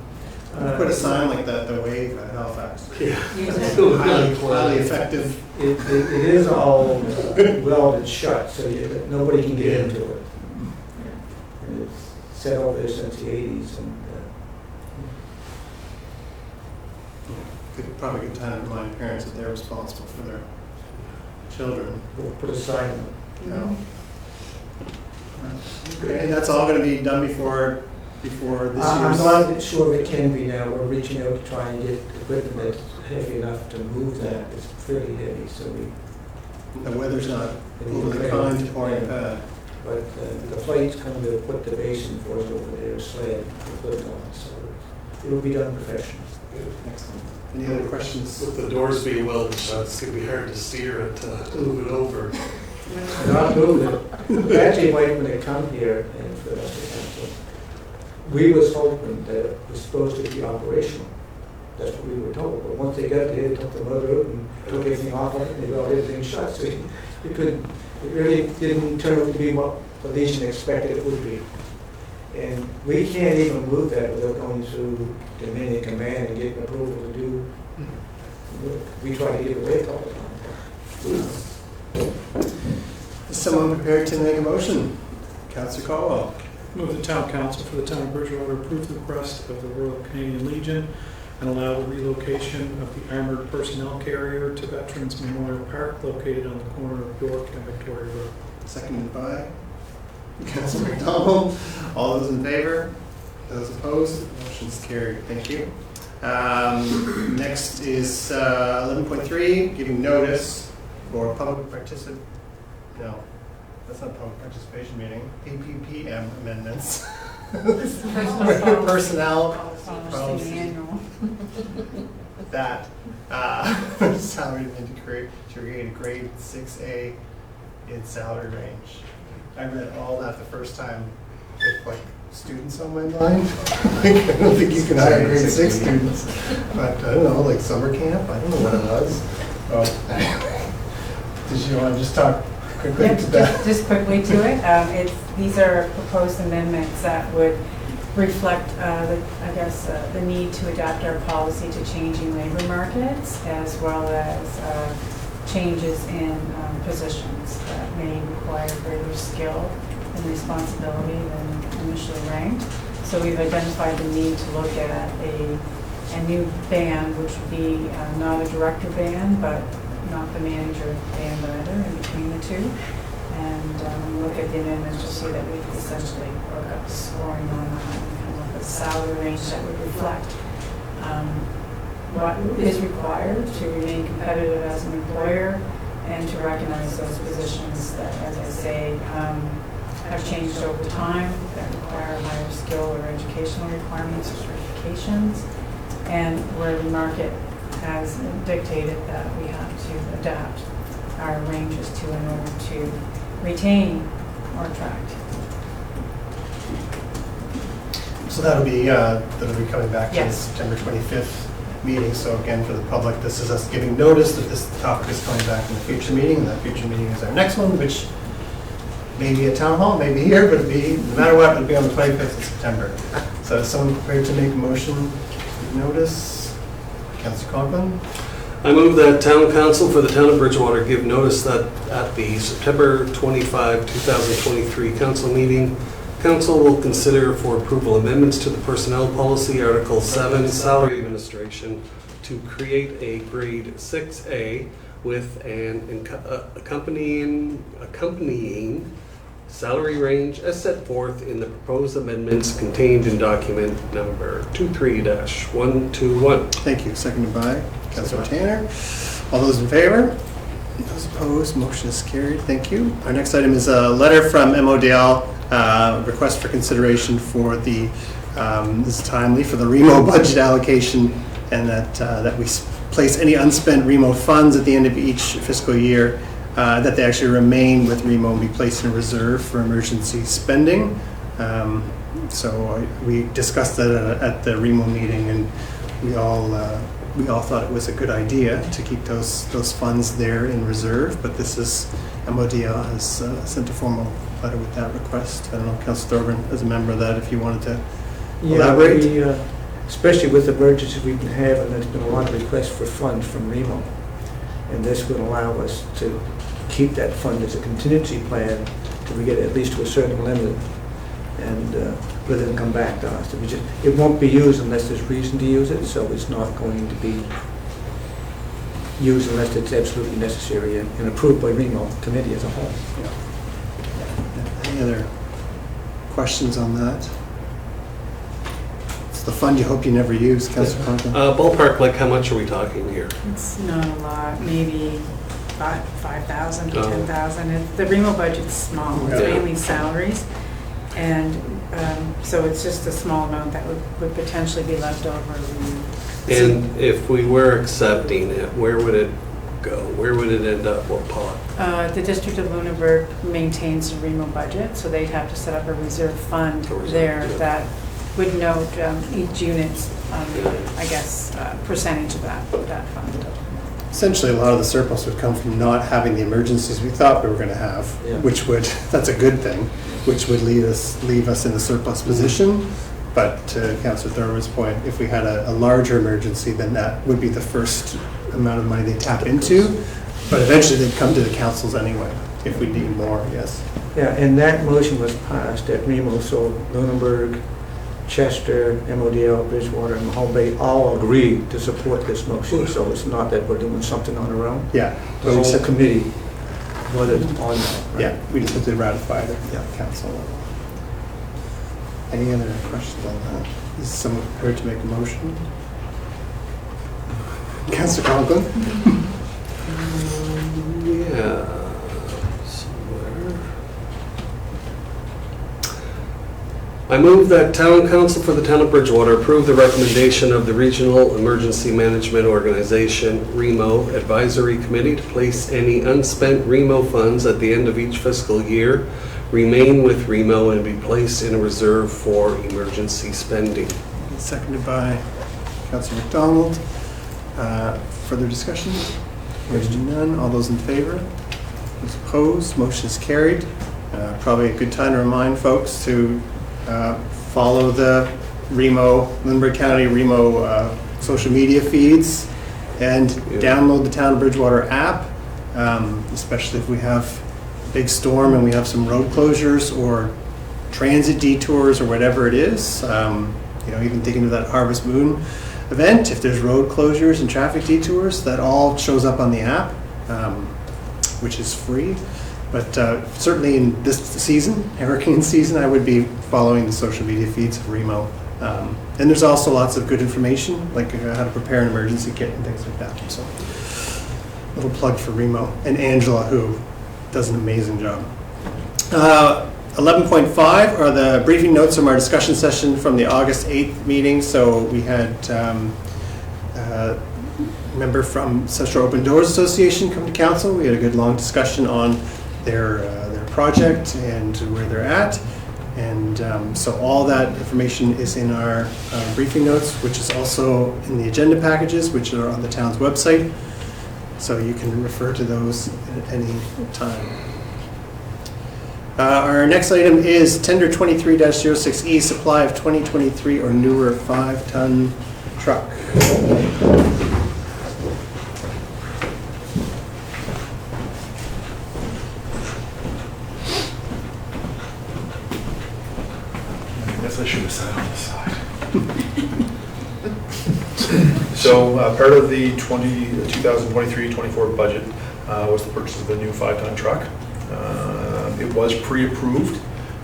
Put a sign like that, the wave at Halifax. Yeah. Highly effective. It is all welded shut, so nobody can get into it. And it's set over there since the 80s. And Probably a good time to remind parents that they're responsible for their children. We'll put a sign on it. Yeah. Okay, and that's all going to be done before this year's. I'm not sure if it can be now. We're reaching out to try and get equipment that's heavy enough to move that. It's fairly heavy, so the weather's not overly kind to pouring a pad. But the flight's coming to put the basin for us over there, sled, to put it on, so it'll be done professionally. Excellent. Any other questions? With the doors being welded shut, it's going to be hard to steer it, move it over. Not moving it. Actually, when they come here and for us to cancel, we was hoping that it was supposed to be operational. That's what we were told. But once they got there, they took the motor out and took everything off of it, and they got everything shut. So it really didn't turn out to be what the Legion expected it would be. And we can't even move that without going through Dominion Command and getting approval to do. We try to get away all the time. Is someone prepared to make a motion? Councillor Caldwell. Move the town council for the town of Bridgewater approve the request of the Royal Canadian Legion and allow the relocation of the armored personnel carrier to Veterans Memorial Park located on the corner of York and Victoria Road. Seconded by Councillor McDonald. All those in favor? Those opposed, motion's carried. Thank you. Next is 11.3, giving notice for public participation. No, that's not public participation meeting. PPPM amendments. Personnel policy. That salary to create a grade 6A in salary range. I read all that the first time with like students on my mind. Like, I don't think you can hire grade 6 students, but I don't know, like summer camp. I don't know what it was. Did you want to just talk quickly to that? Just quickly to it. These are proposed amendments that would reflect, the need to adapt our policy to changing labor markets, as well as changes in positions that may require greater skill and responsibility than initially ranked. So we've identified the need to look at a new band, which would be not a director band, but not the manager band either, in between the two. And when we look at the amendments, you'll see that we've essentially broke up the scoring on that and come up with a salary range that would reflect what is required to remain competitive as an employer and to recognize those positions that, as I say, have changed over time, that require higher skill or educational requirements or certifications, and where the market has dictated that we have to adapt our ranges to in order to retain or attract. So that'll be coming back to the September 25th meeting. So again, for the public, this is us giving notice that this topic is coming back in the future meeting, and that future meeting is our next one, which may be at Town Hall, maybe here, but it'll be, no matter what, it'll be on the 25th of September. So is someone prepared to make a motion to notice? Councillor Conklin? I move that Town Council for the Town of Bridgewater give notice that at the September 25, 2023 Council meeting, Council will consider for approval amendments to the Personnel Policy Article 7 Salary Administration to create a Grade 6A with an accompanying salary range as set forth in the proposed amendments contained in document number 23-121. Thank you. Seconded by Councillor Tanner. All those in favor? Those opposed? Motion is carried. Thank you. Our next item is a letter from MODL, request for consideration for the, this is timely, for the REMO budget allocation, and that we place any unspent REMO funds at the end of each fiscal year, that they actually remain with REMO and be placed in reserve for emergency spending. So we discussed that at the REMO meeting, and we all thought it was a good idea to keep those funds there in reserve. But this is, MODL has sent a formal letter with that request. I don't know, Councillor Thorburn, as a member of that, if you wanted to elaborate. Yeah, especially with the emergencies we've been having, there's been a lot of requests for funds from REMO, and this would allow us to keep that fund as a contingency plan till we get at least to a certain limit, and rather than come back to us. It won't be used unless there's reason to use it, so it's not going to be used unless it's absolutely necessary and approved by REMO committee as a whole. Yeah. Any other questions on that? It's the fund you hope you never use, Councillor Conklin. Ballpark, like how much are we talking here? It's not a lot, maybe 5,000 to 10,000. The REMO budget's small, it's mainly salaries. And so it's just a small amount that would potentially be left over. And if we were accepting it, where would it go? Where would it end up? What pot? The District of Lunenburg maintains a REMO budget, so they'd have to set up a reserve fund there that would note each unit's, percentage of that fund. Essentially, a lot of the surplus would come from not having the emergencies we thought we were going to have, which would, that's a good thing, which would leave us in a surplus position. But to Councillor Thurman's point, if we had a larger emergency, then that would be the first amount of money they tap into. But eventually they'd come to the councils anyway, if we need more, yes. Yeah, and that motion was passed at REMO, so Lunenburg, Chester, MODL, Bridgewater, and Mahone Bay all agreed to support this motion, so it's not that we're doing something on our own. Yeah. The whole committee voted on that. Right? Yeah, we just simply ratified it at council level. Any other questions on that? Is someone prepared to make a motion? Councillor Conklin? Yeah, somewhere. I move that Town Council for the Town of Bridgewater approve the recommendation of the Regional Emergency Management Organization, REMO, Advisory Committee to place any unspent REMO funds at the end of each fiscal year, remain with REMO, and be placed in a reserve for emergency spending. Seconded by Councillor McDonald. Further discussion? Hearing none. All those in favor? Those opposed? Motion is carried. Probably a good time to remind folks to follow the REMO, Lunenburg County REMO social media feeds and download the Town of Bridgewater app, especially if we have a big storm and we have some road closures or transit detours or whatever it is. Even thinking of that Harvest Moon event, if there's road closures and traffic detours, that all shows up on the app, which is free. But certainly in this season, hurricane season, I would be following the social media feeds of REMO. And there's also lots of good information, like how to prepare an emergency kit and things like that. So, little plug for REMO and Angela, who does an amazing job. 11.5 are the briefing notes from our discussion session from the August 8th meeting. So we had a member from Central Open Doors Association come to council. We had a good long discussion on their project and where they're at. And so all that information is in our briefing notes, which is also in the agenda packages, which are on the town's website. So you can refer to those at any time. Our next item is tender 23-06E, supply of 2023 or newer 5-ton truck. I guess I should have sat on the side. So part of the 2023-24 budget was the purchase of the new 5-ton truck. It was pre-approved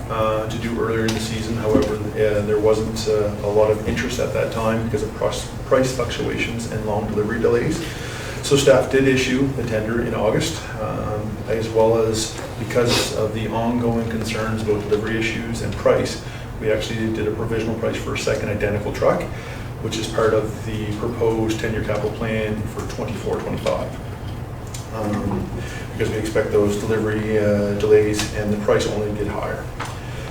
to do earlier in the season. However, there wasn't a lot of interest at that time because of price fluctuations and long delivery delays. So staff did issue the tender in August, as well as because of the ongoing concerns about delivery issues and price, we actually did a provisional price for a second identical truck, which is part of the proposed 10-year capital plan for 24-25. Because we expect those delivery delays and the price only get higher.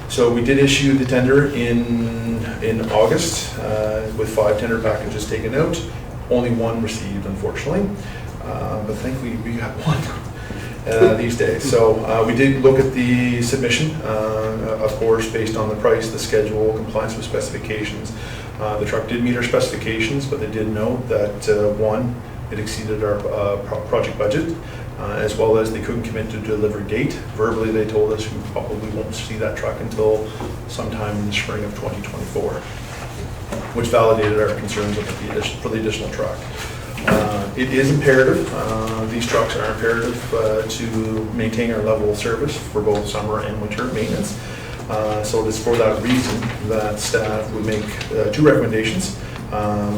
So we did issue the tender in August with 5 tender packages taken out. Only one received, unfortunately, but thankfully we got one these days. So we did look at the submission, of course, based on the price, the schedule, compliance with specifications. The truck did meet our specifications, but they did note that one, it exceeded our project budget, as well as they couldn't commit to a delivery date. Verbally, they told us we probably won't see that truck until sometime in the spring of 2024, which validated our concerns for the additional truck. It is imperative, these trucks are imperative to maintain our level of service for both summer and winter maintenance. So it is for that reason that staff would make 2 recommendations.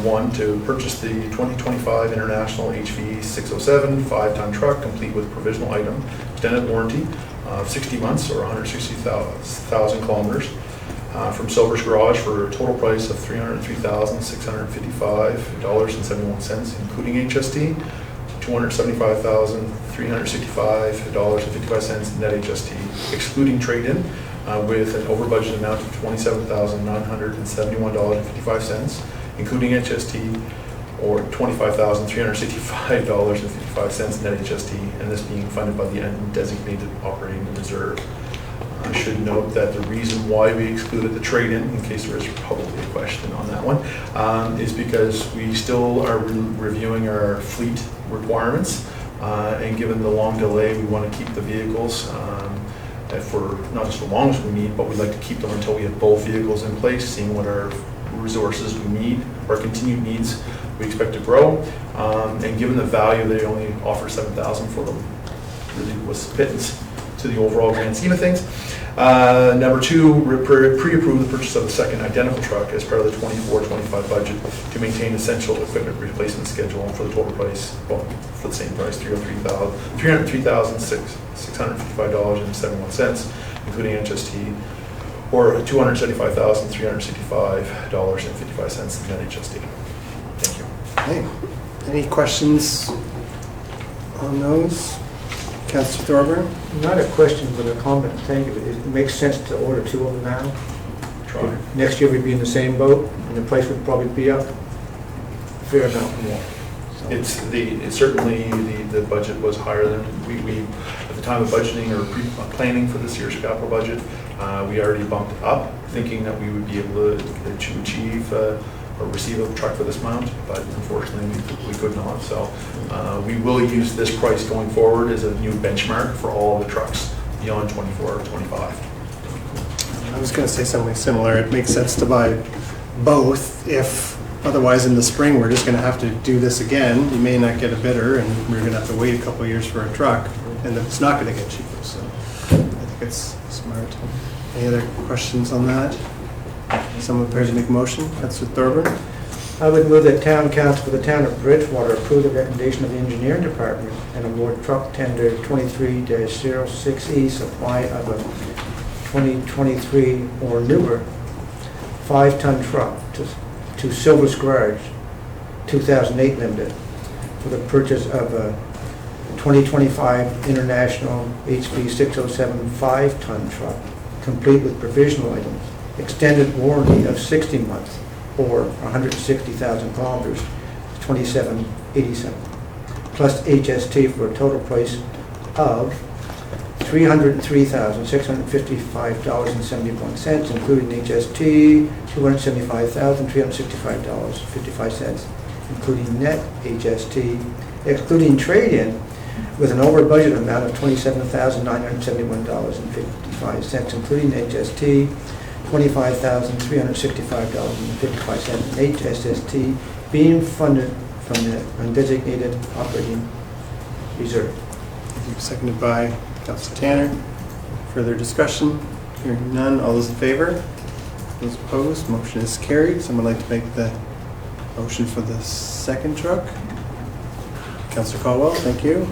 One, to purchase the 2025 International HV 607 5-ton truck, complete with provisional item, extended warranty of 60 months or 160,000 kilometers from Silver's Garage for a total price of $303,655.71, including HST, $275,365.55 net HST, excluding trade-in, with an over-budget amount of $27,971.55, including HST, or $25,365.55 net HST, and this being funded by the undesignated operating reserve. I should note that the reason why we excluded the trade-in, in case there is probably a question on that one, is because we still are reviewing our fleet requirements, and given the long delay, we want to keep the vehicles for not just as long as we need, but we'd like to keep them until we have both vehicles in place, seeing what our resources we need, our continued needs we expect to grow, and given the value they only offer $7,000 for them, really was pittance to the overall grand scheme of things. Number two, pre-approve the purchase of the second identical truck as part of the 24-25 budget to maintain essential equipment replacement schedule for the total price, well, for the same price, $303,655.71, including HST, or $275,365.55 net HST. Thank you. Okay. Any questions on those? Councillor Thorburn? Not a question, but a comment. Thank you. It makes sense to order two of them now. Try. Next year we'd be in the same boat, and the price would probably be up a fair amount more. Certainly the budget was higher than we at the time of budgeting or planning for this year's capital budget. We already bumped up, thinking that we would be able to achieve or receive a truck for this amount, but unfortunately we could not. So we will use this price going forward as a new benchmark for all the trucks beyond 24 or 25. I was going to say something similar. It makes sense to buy both if otherwise in the spring we're just going to have to do this again. You may not get a bidder and we're going to have to wait a couple of years for a truck, and it's not going to get cheaper. So I think it's smart. Any other questions on that? Someone prepared to make a motion? Councillor Thorburn? I would move that Town Council for the Town of Bridgewater approve the recommendation of the Engineering Department and award truck tender 23-06E supply of a 2023 or newer 5-ton truck to Silver's Garage 2008 Limited for the purchase of a 2025 International HB 607 5-ton truck, complete with provisional items, extended warranty of 60 months or 160,000 kilometers, 2787, plus HST for a total price of $303,655.71, including HST, $275,365.55, including net HST, excluding trade-in, with an over budget amount of $27,971.55, including HST, $25,365.55, and HST being funded from the undesignated operating reserve. Seconded by Councillor Tanner. Further discussion? Hearing none. All those in favor? Those opposed? Motion is carried. Someone like to make the motion for the second truck? Councillor Caldwell, thank you.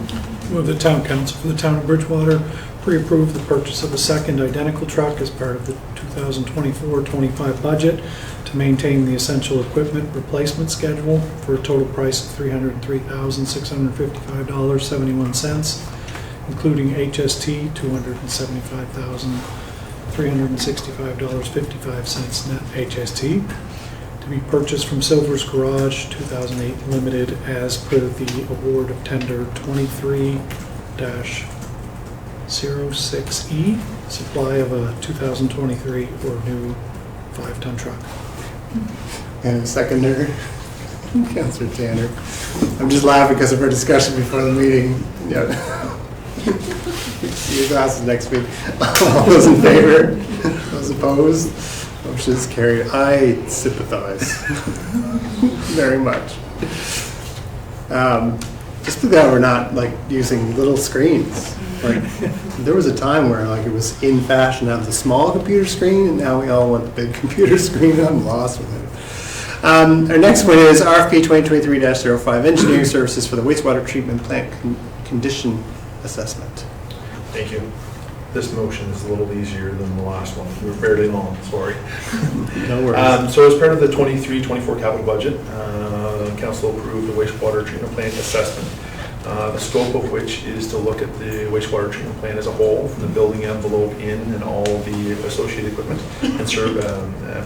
Move the Town Council for the Town of Bridgewater pre-approve the purchase of a second identical truck as part of the 2024-25 budget to maintain the essential equipment replacement schedule for a total price of $303,655.71, including HST $275,365.55 net HST, to be purchased from Silver's Garage 2008 Limited as per the award of tender 23-06E, supply of a 2023 or new 5-ton truck. And a seconder, Councillor Tanner. I'm just laughing because of our discussion before the meeting. Yeah. See you guys next week. All those in favor? Those opposed? Motion is carried. I sympathize very much. Just that we're not like using little screens. Like there was a time where like it was in fashion to have the small computer screen, and now we all want the big computer screen. I'm lost with it. Our next one is RFP 2023-05 Engineering Services for the Wastewater Treatment Plant Condition Assessment. Thank you. This motion is a little easier than the last one. We were fairly long, sorry. No worries. So as part of the 23-24 capital budget, Council approved the wastewater treatment plant assessment, the scope of which is to look at the wastewater treatment plant as a whole, from the building envelope in and all the associated equipment and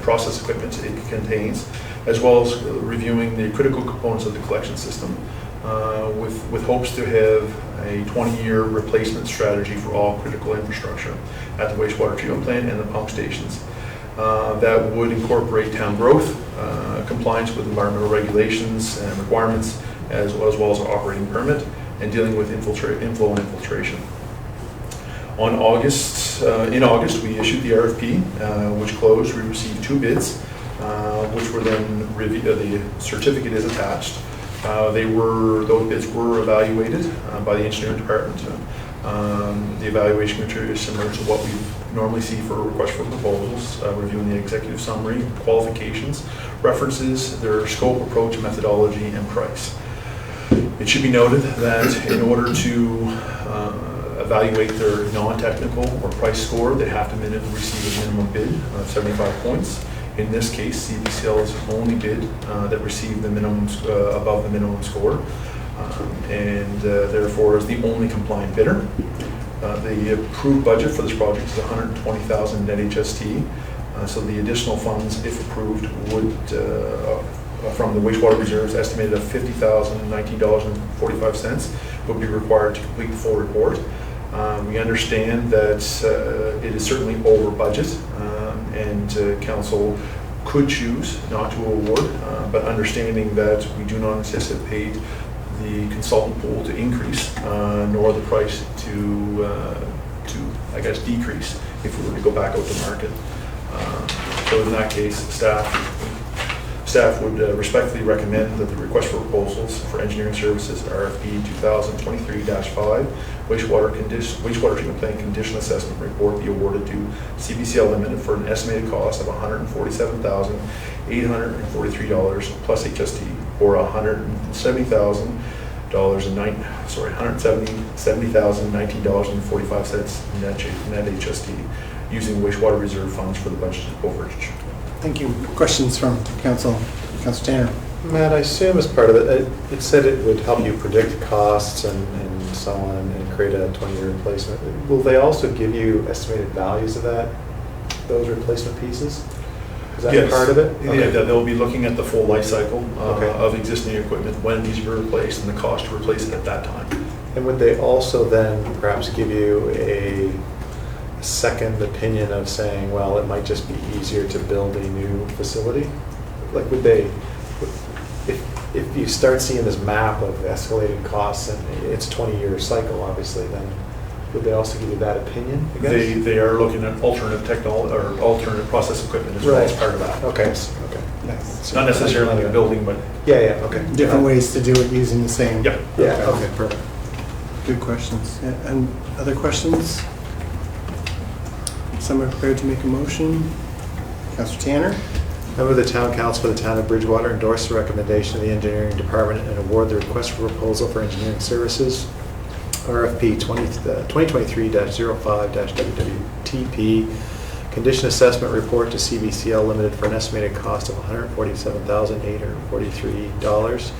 process equipment it contains, as well as reviewing the critical components of the collection system, with hopes to have a 20-year replacement strategy for all critical infrastructure at the wastewater treatment plant and the pump stations. That would incorporate town growth, compliance with environmental regulations and requirements, as well as our operating permit, and dealing with inflow and infiltration. In August, we issued the RFP, which closed. We received 2 bids, which were then reviewed. The certificate is attached. Those bids were evaluated by the engineering department. The evaluation criteria is similar to what we normally see for a request for proposals, reviewing the executive summary, qualifications, references, their scope, approach, methodology, and price. It should be noted that in order to evaluate their non-technical or price score, they have to receive a minimum bid of 75 points. In this case, CBCL is the only bid that received the minimum above the minimum score, and therefore is the only compliant bidder. The approved budget for this project is $120,000 net HST. So the additional funds, if approved, would from the wastewater reserves estimated at $50,019.45 would be required to complete the full report. We understand that it is certainly over budget, and council could choose not to award, but understanding that we do not anticipate the consultant pool to increase, nor the price to I guess decrease if we were to go back out to market. So in that case, staff would respectfully recommend that the request for proposals for engineering services RFP 2023-5 wastewater treatment plant condition assessment report be awarded to CBCL Limited for an estimated cost of $147,843 plus HST, or $170,019.45 net HST, using wastewater reserve funds for the budget overage. Thank you. Questions from Council Tanner? Matt, I assume as part of it, it said it would help you predict costs and so on and create a 20-year replacement. Will they also give you estimated values of those replacement pieces? Is that part of it? Okay. Yeah, they'll be looking at the full life cycle of existing equipment, when these were replaced, and the cost to replace it at that time. And would they also then perhaps give you a second opinion of saying, well, it might just be easier to build a new facility? Like, would they, if you start seeing this map of escalating costs, and it's a 20-year cycle, obviously, then would they also give you that opinion? They are looking at alternative technology or alternative process equipment as well as part of that. Okay. Yes. Not necessarily like a building, but okay. Different ways to do it using the same. Yeah. Okay, perfect. Good questions. And other questions? Someone prepared to make a motion? Councillor Tanner? I move the Town Council for the Town of Bridgewater endorse the recommendation of the Engineering Department and award the request for proposal for engineering services RFP 2023-05-WWTP condition assessment report to CBCL Limited for an estimated cost of $147,843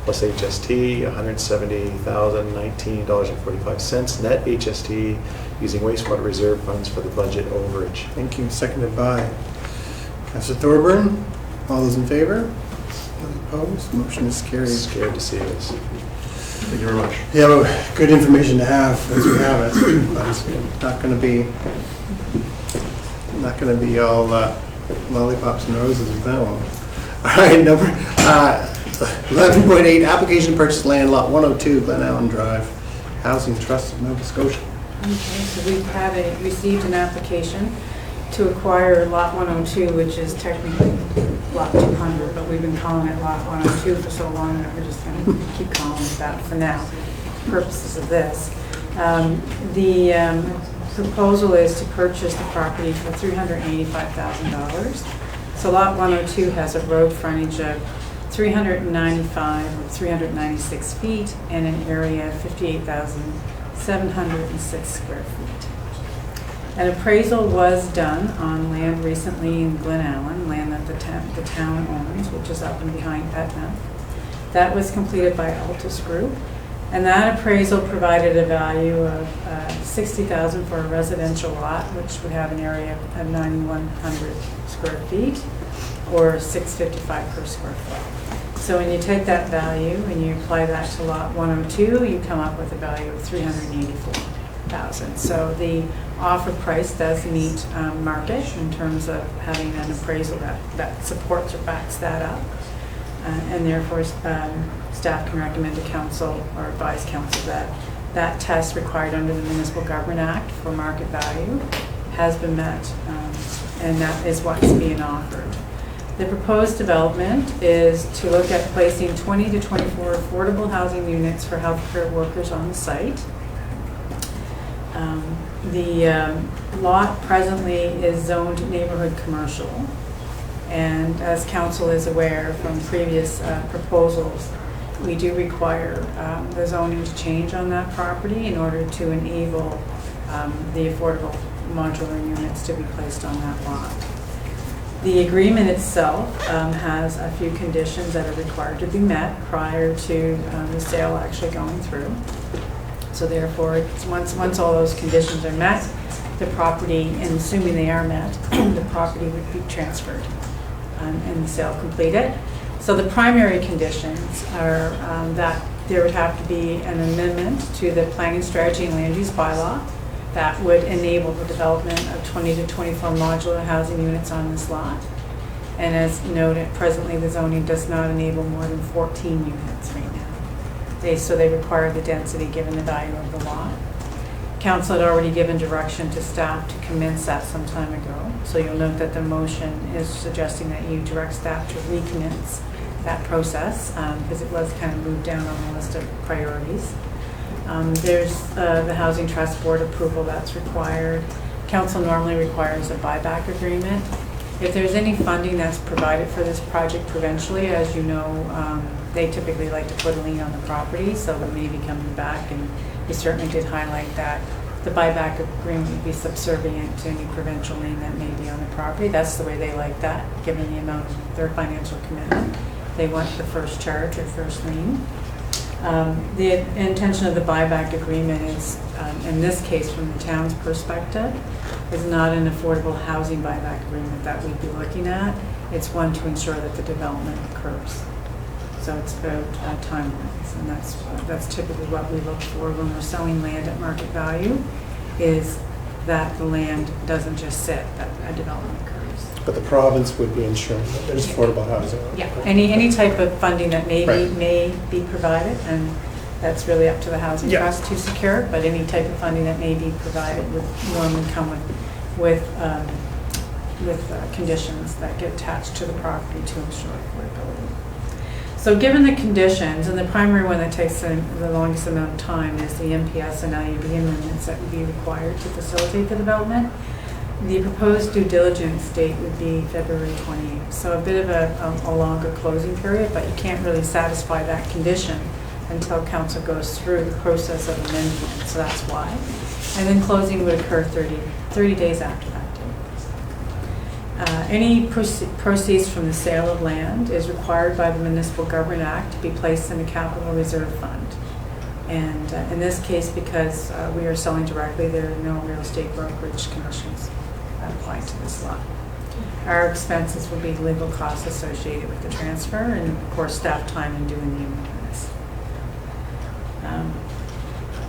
plus HST, $170,019.45 net HST, using wastewater reserve funds for the budget overage. Thank you. Seconded by Councillor Thorburn. All those in favor? Those opposed? Motion is carried. Scared to see this. Thank you very much. Yeah, well, good information to have as we have it. But it's not going to be all lollipops and roses with that one. All right, number 11.8, application to purchase land, lot 102, Glen Allen Drive, Housing Trust of Nova Scotia. Okay, so we've received an application to acquire lot 102, which is technically lot 200, but we've been calling it lot 102 for so long that we're just going to keep calling it that for now, for purposes of this. The proposal is to purchase the property for $385,000. So lot 102 has a road frontage of 396 feet and an area of 58,706 square feet. An appraisal was done on land recently in Glen Allen, land that the town owns, which is up and behind Etna. That was completed by Altus Group, and that appraisal provided a value of $60,000 for a residential lot, which would have an area of 9,100 square feet, or $655 per square foot. So when you take that value and you apply that to lot 102, you come up with a value of $384,000. So the offer price does meet market in terms of having an appraisal that supports or backs that up. And therefore, staff can recommend to council or advise council that that test required under the Municipal Government Act for market value has been met, and that is what's being offered. The proposed development is to look at placing 20 to 24 affordable housing units for healthcare workers on the site. The lot presently is zoned neighborhood commercial. And as council is aware from previous proposals, we do require the zoning to change on that property in order to enable the affordable modular units to be placed on that lot. The agreement itself has a few conditions that are required to be met prior to the sale actually going through. So therefore, once all those conditions are met, the property, and assuming they are met, the property would be transferred and the sale completed. So the primary conditions are that there would have to be an amendment to the planning strategy and land use bylaw that would enable the development of 20 to 24 modular housing units on this lot. And as noted, presently the zoning does not enable more than 14 units right now. So they require the density given the value of the lot. Council had already given direction to staff to commence that some time ago. So you'll note that the motion is suggesting that you direct staff to recommence that process because it was kind of moved down on the list of priorities. There's the Housing Trust Board approval that's required. Council normally requires a buyback agreement. If there's any funding that's provided for this project provincially, as you know, they typically like to put a lien on the property, so it may be coming back, and we certainly did highlight that the buyback agreement would be subservient to any provincial lien that may be on the property. That's the way they like that, given the amount of their financial commitment. They want the first charge or first lien. The intention of the buyback agreement is, in this case from the town's perspective, is not an affordable housing buyback agreement that we'd be looking at. It's one to ensure that the development occurs. So it's about timelines, and that's typically what we look for when we're selling land at market value, is that the land doesn't just sit, that a development occurs. But the province would be ensuring that there's affordable housing. Yeah, any type of funding that may be provided, and that's really up to the Housing Trust to secure, but any type of funding that may be provided would normally come with conditions that get attached to the property to ensure affordability. So given the conditions, and the primary one that takes the longest amount of time is the MPS and IUB amendments that would be required to facilitate the development, the proposed due diligence date would be February 28th. So a bit of a longer closing period, but you can't really satisfy that condition until council goes through the process of amendment, so that's why. And then closing would occur 30 days after that date. Any proceeds from the sale of land is required by the Municipal Government Act to be placed in the Capital Reserve Fund. And in this case, because we are selling directly, there are no real estate brokerage commissions applied to this lot. Our expenses will be legal costs associated with the transfer, and of course staff time in doing the amendments.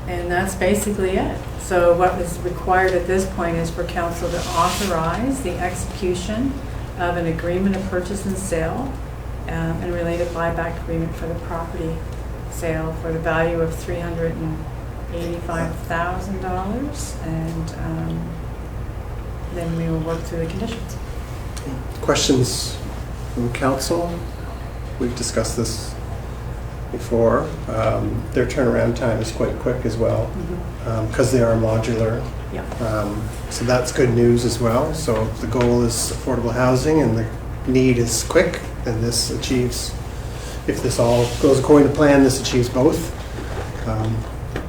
And that's basically it. So what is required at this point is for council to authorize the execution of an agreement of purchase and sale and related buyback agreement for the property sale for the value of $385,000, and then we will work through the conditions. Questions from council? We've discussed this before. Their turnaround time is quite quick as well, because they are modular. Yeah. So that's good news as well. So the goal is affordable housing and the need is quick, and this achieves, if this all goes according to plan, this achieves both.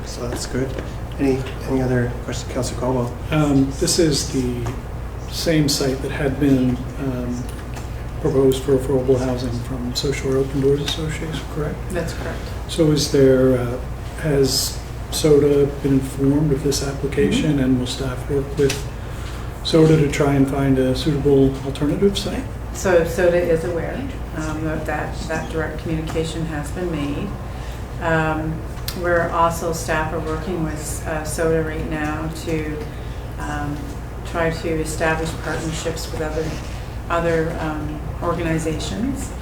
So that's good. Any other questions, Councillor Caldwell? This is the same site that had been proposed for affordable housing from Social Open Doors Association, correct? That's correct. So is there, has SODA been informed of this application, and will staff work with SODA to try and find a suitable alternative site? So SODA is aware that direct communication has been made. We're also, staff are working with SODA right now to try to establish partnerships with other organizations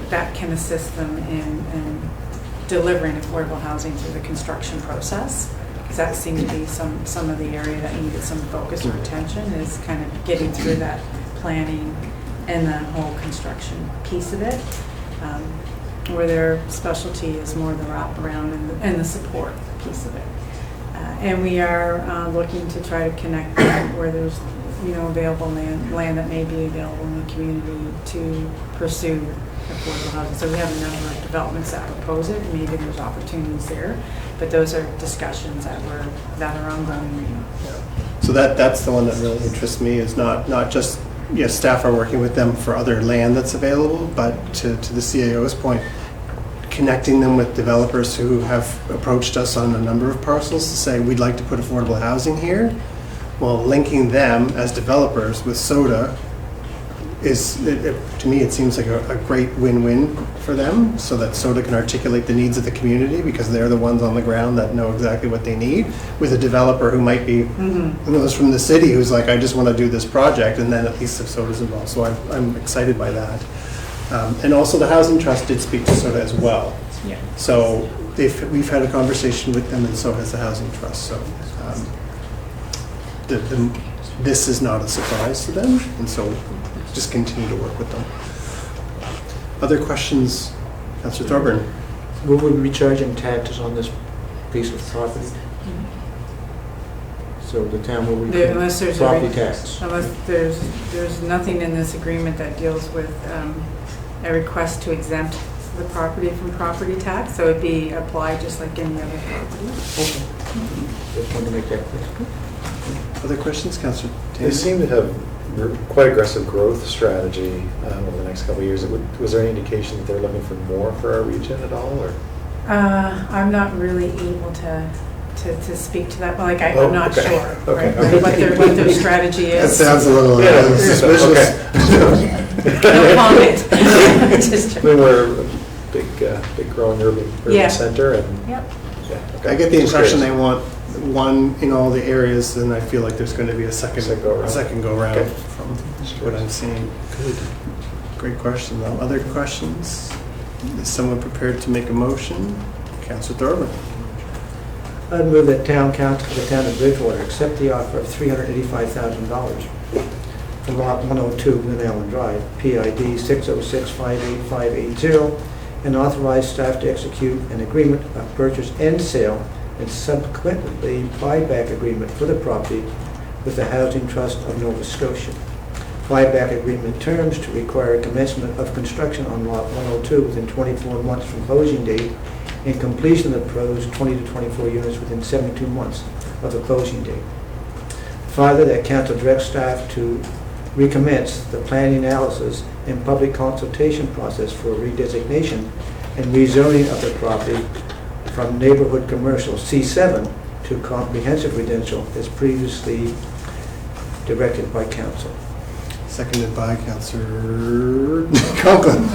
that can assist them in delivering affordable housing through the construction process. Because that seemed to be some of the area that needed some focus or attention, is kind of getting through that planning and the whole construction piece of it, where their specialty is more the wraparound and the support piece of it. And we are looking to try to connect where there's, available land that may be available in the community to pursue affordable housing. So we have a number of developments that propose it, and maybe there's opportunities there, but those are discussions that are ongoing right now. So that's the one that really interests me, is not just, yes, staff are working with them for other land that's available, but to the CAO's point, connecting them with developers who have approached us on a number of parcels to say, we'd like to put affordable housing here. Well, linking them as developers with SODA is, to me, it seems like a great win-win for them, so that SODA can articulate the needs of the community, because they're the ones on the ground that know exactly what they need, with a developer who might be, who knows, from the city, who's like, I just want to do this project, and then at least if SODA's involved. So I'm excited by that. And also the Housing Trust did speak to SODA as well. Yeah. So we've had a conversation with them, and so has the Housing Trust. So this is not a surprise to them, and so just continue to work with them. Other questions? Councillor Thorburn. Will we be charging taxes on this piece of property? So the town will be Unless there's property tax? Unless there's nothing in this agreement that deals with a request to exempt the property from property tax, so it'd be applied just like any other property. Okay. Just wanted to make that clear. Other questions, Councillor They seem to have quite aggressive growth strategy over the next couple of years. Was there any indication that they're looking for more for our region at all, or? I'm not really able to speak to that. Like I'm not okay. sure Okay. right, what their strategy is. That sounds a little suspicious. No comment. Just I mean, we're a big growing urban center, and yep. Okay. I get the impression they want one in all the areas, and I feel like there's going to be a second go round okay. from what I'm seeing. Good. Great question, though. Other questions? Is someone prepared to make a motion? Councillor Thorburn. I'd move that town council for the town of Bridgewater accept the offer of $385,000 for lot 102 Glen Allen Drive, PID 606588580, and authorize staff to execute an agreement of purchase and sale and subsequently buyback agreement for the property with the Housing Trust of Nova Scotia. Buyback agreement terms to require commencement of construction on lot 102 within 24 months from closing date, and completion of the proposed 20 to 24 units within 72 months of the closing date. Further, that council directs staff to recommence the planning analysis and public consultation process for redesignation and rezoning of the property from neighborhood commercial C7 to comprehensive residential as previously directed by council. Seconded by Councillor Conklin.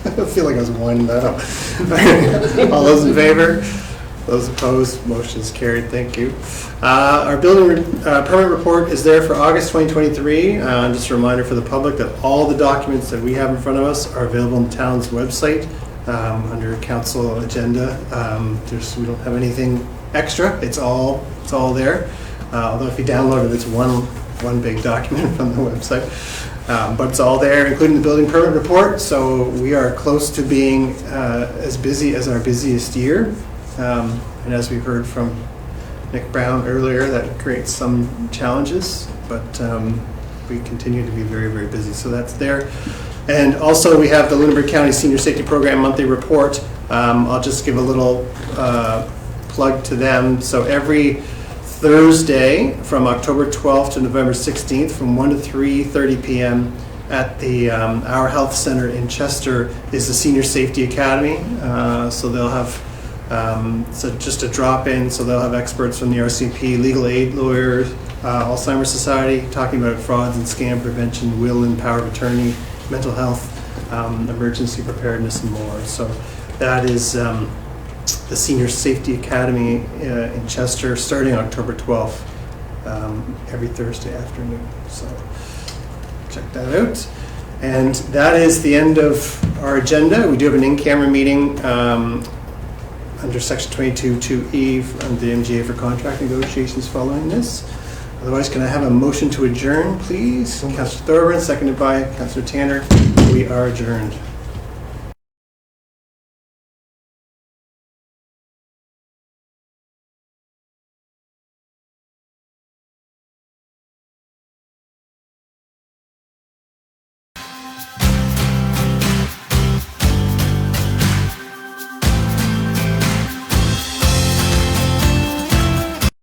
I feel like I was winding that up. All those in favor? Those opposed? Motion is carried. Thank you. Our building permit report is there for August 2023. Just a reminder for the public that all the documents that we have in front of us are available on the town's website under council agenda. We don't have anything extra. It's all there. Although if you download it, it's one big document from the website. But it's all there, including the building permit report. So we are close to being as busy as our busiest year. And as we heard from Nick Brown earlier, that creates some challenges, but we continue to be very, very busy. So that's there. And also we have the Lunenburg County Senior Safety Program monthly report. I'll just give a little plug to them. So every Thursday from October 12th to November 16th from 1 to 3:30 p.m. at the Our Health Center in Chester is the Senior Safety Academy. So they'll have so just a drop-in, so they'll have experts from the RCP, legal aid lawyers, Alzheimer's Society, talking about frauds and scam prevention, will and power of attorney, mental health, emergency preparedness, and more. So that is the Senior Safety Academy in Chester, starting October 12th, every Thursday afternoon. So check that out. And that is the end of our agenda. We do have an in-camera meeting under Section 22(2)E under the MGA for contract negotiations following this. Otherwise, can I have a motion to adjourn, please? Councillor Thorburn, seconded by Councillor Tanner. We are adjourned.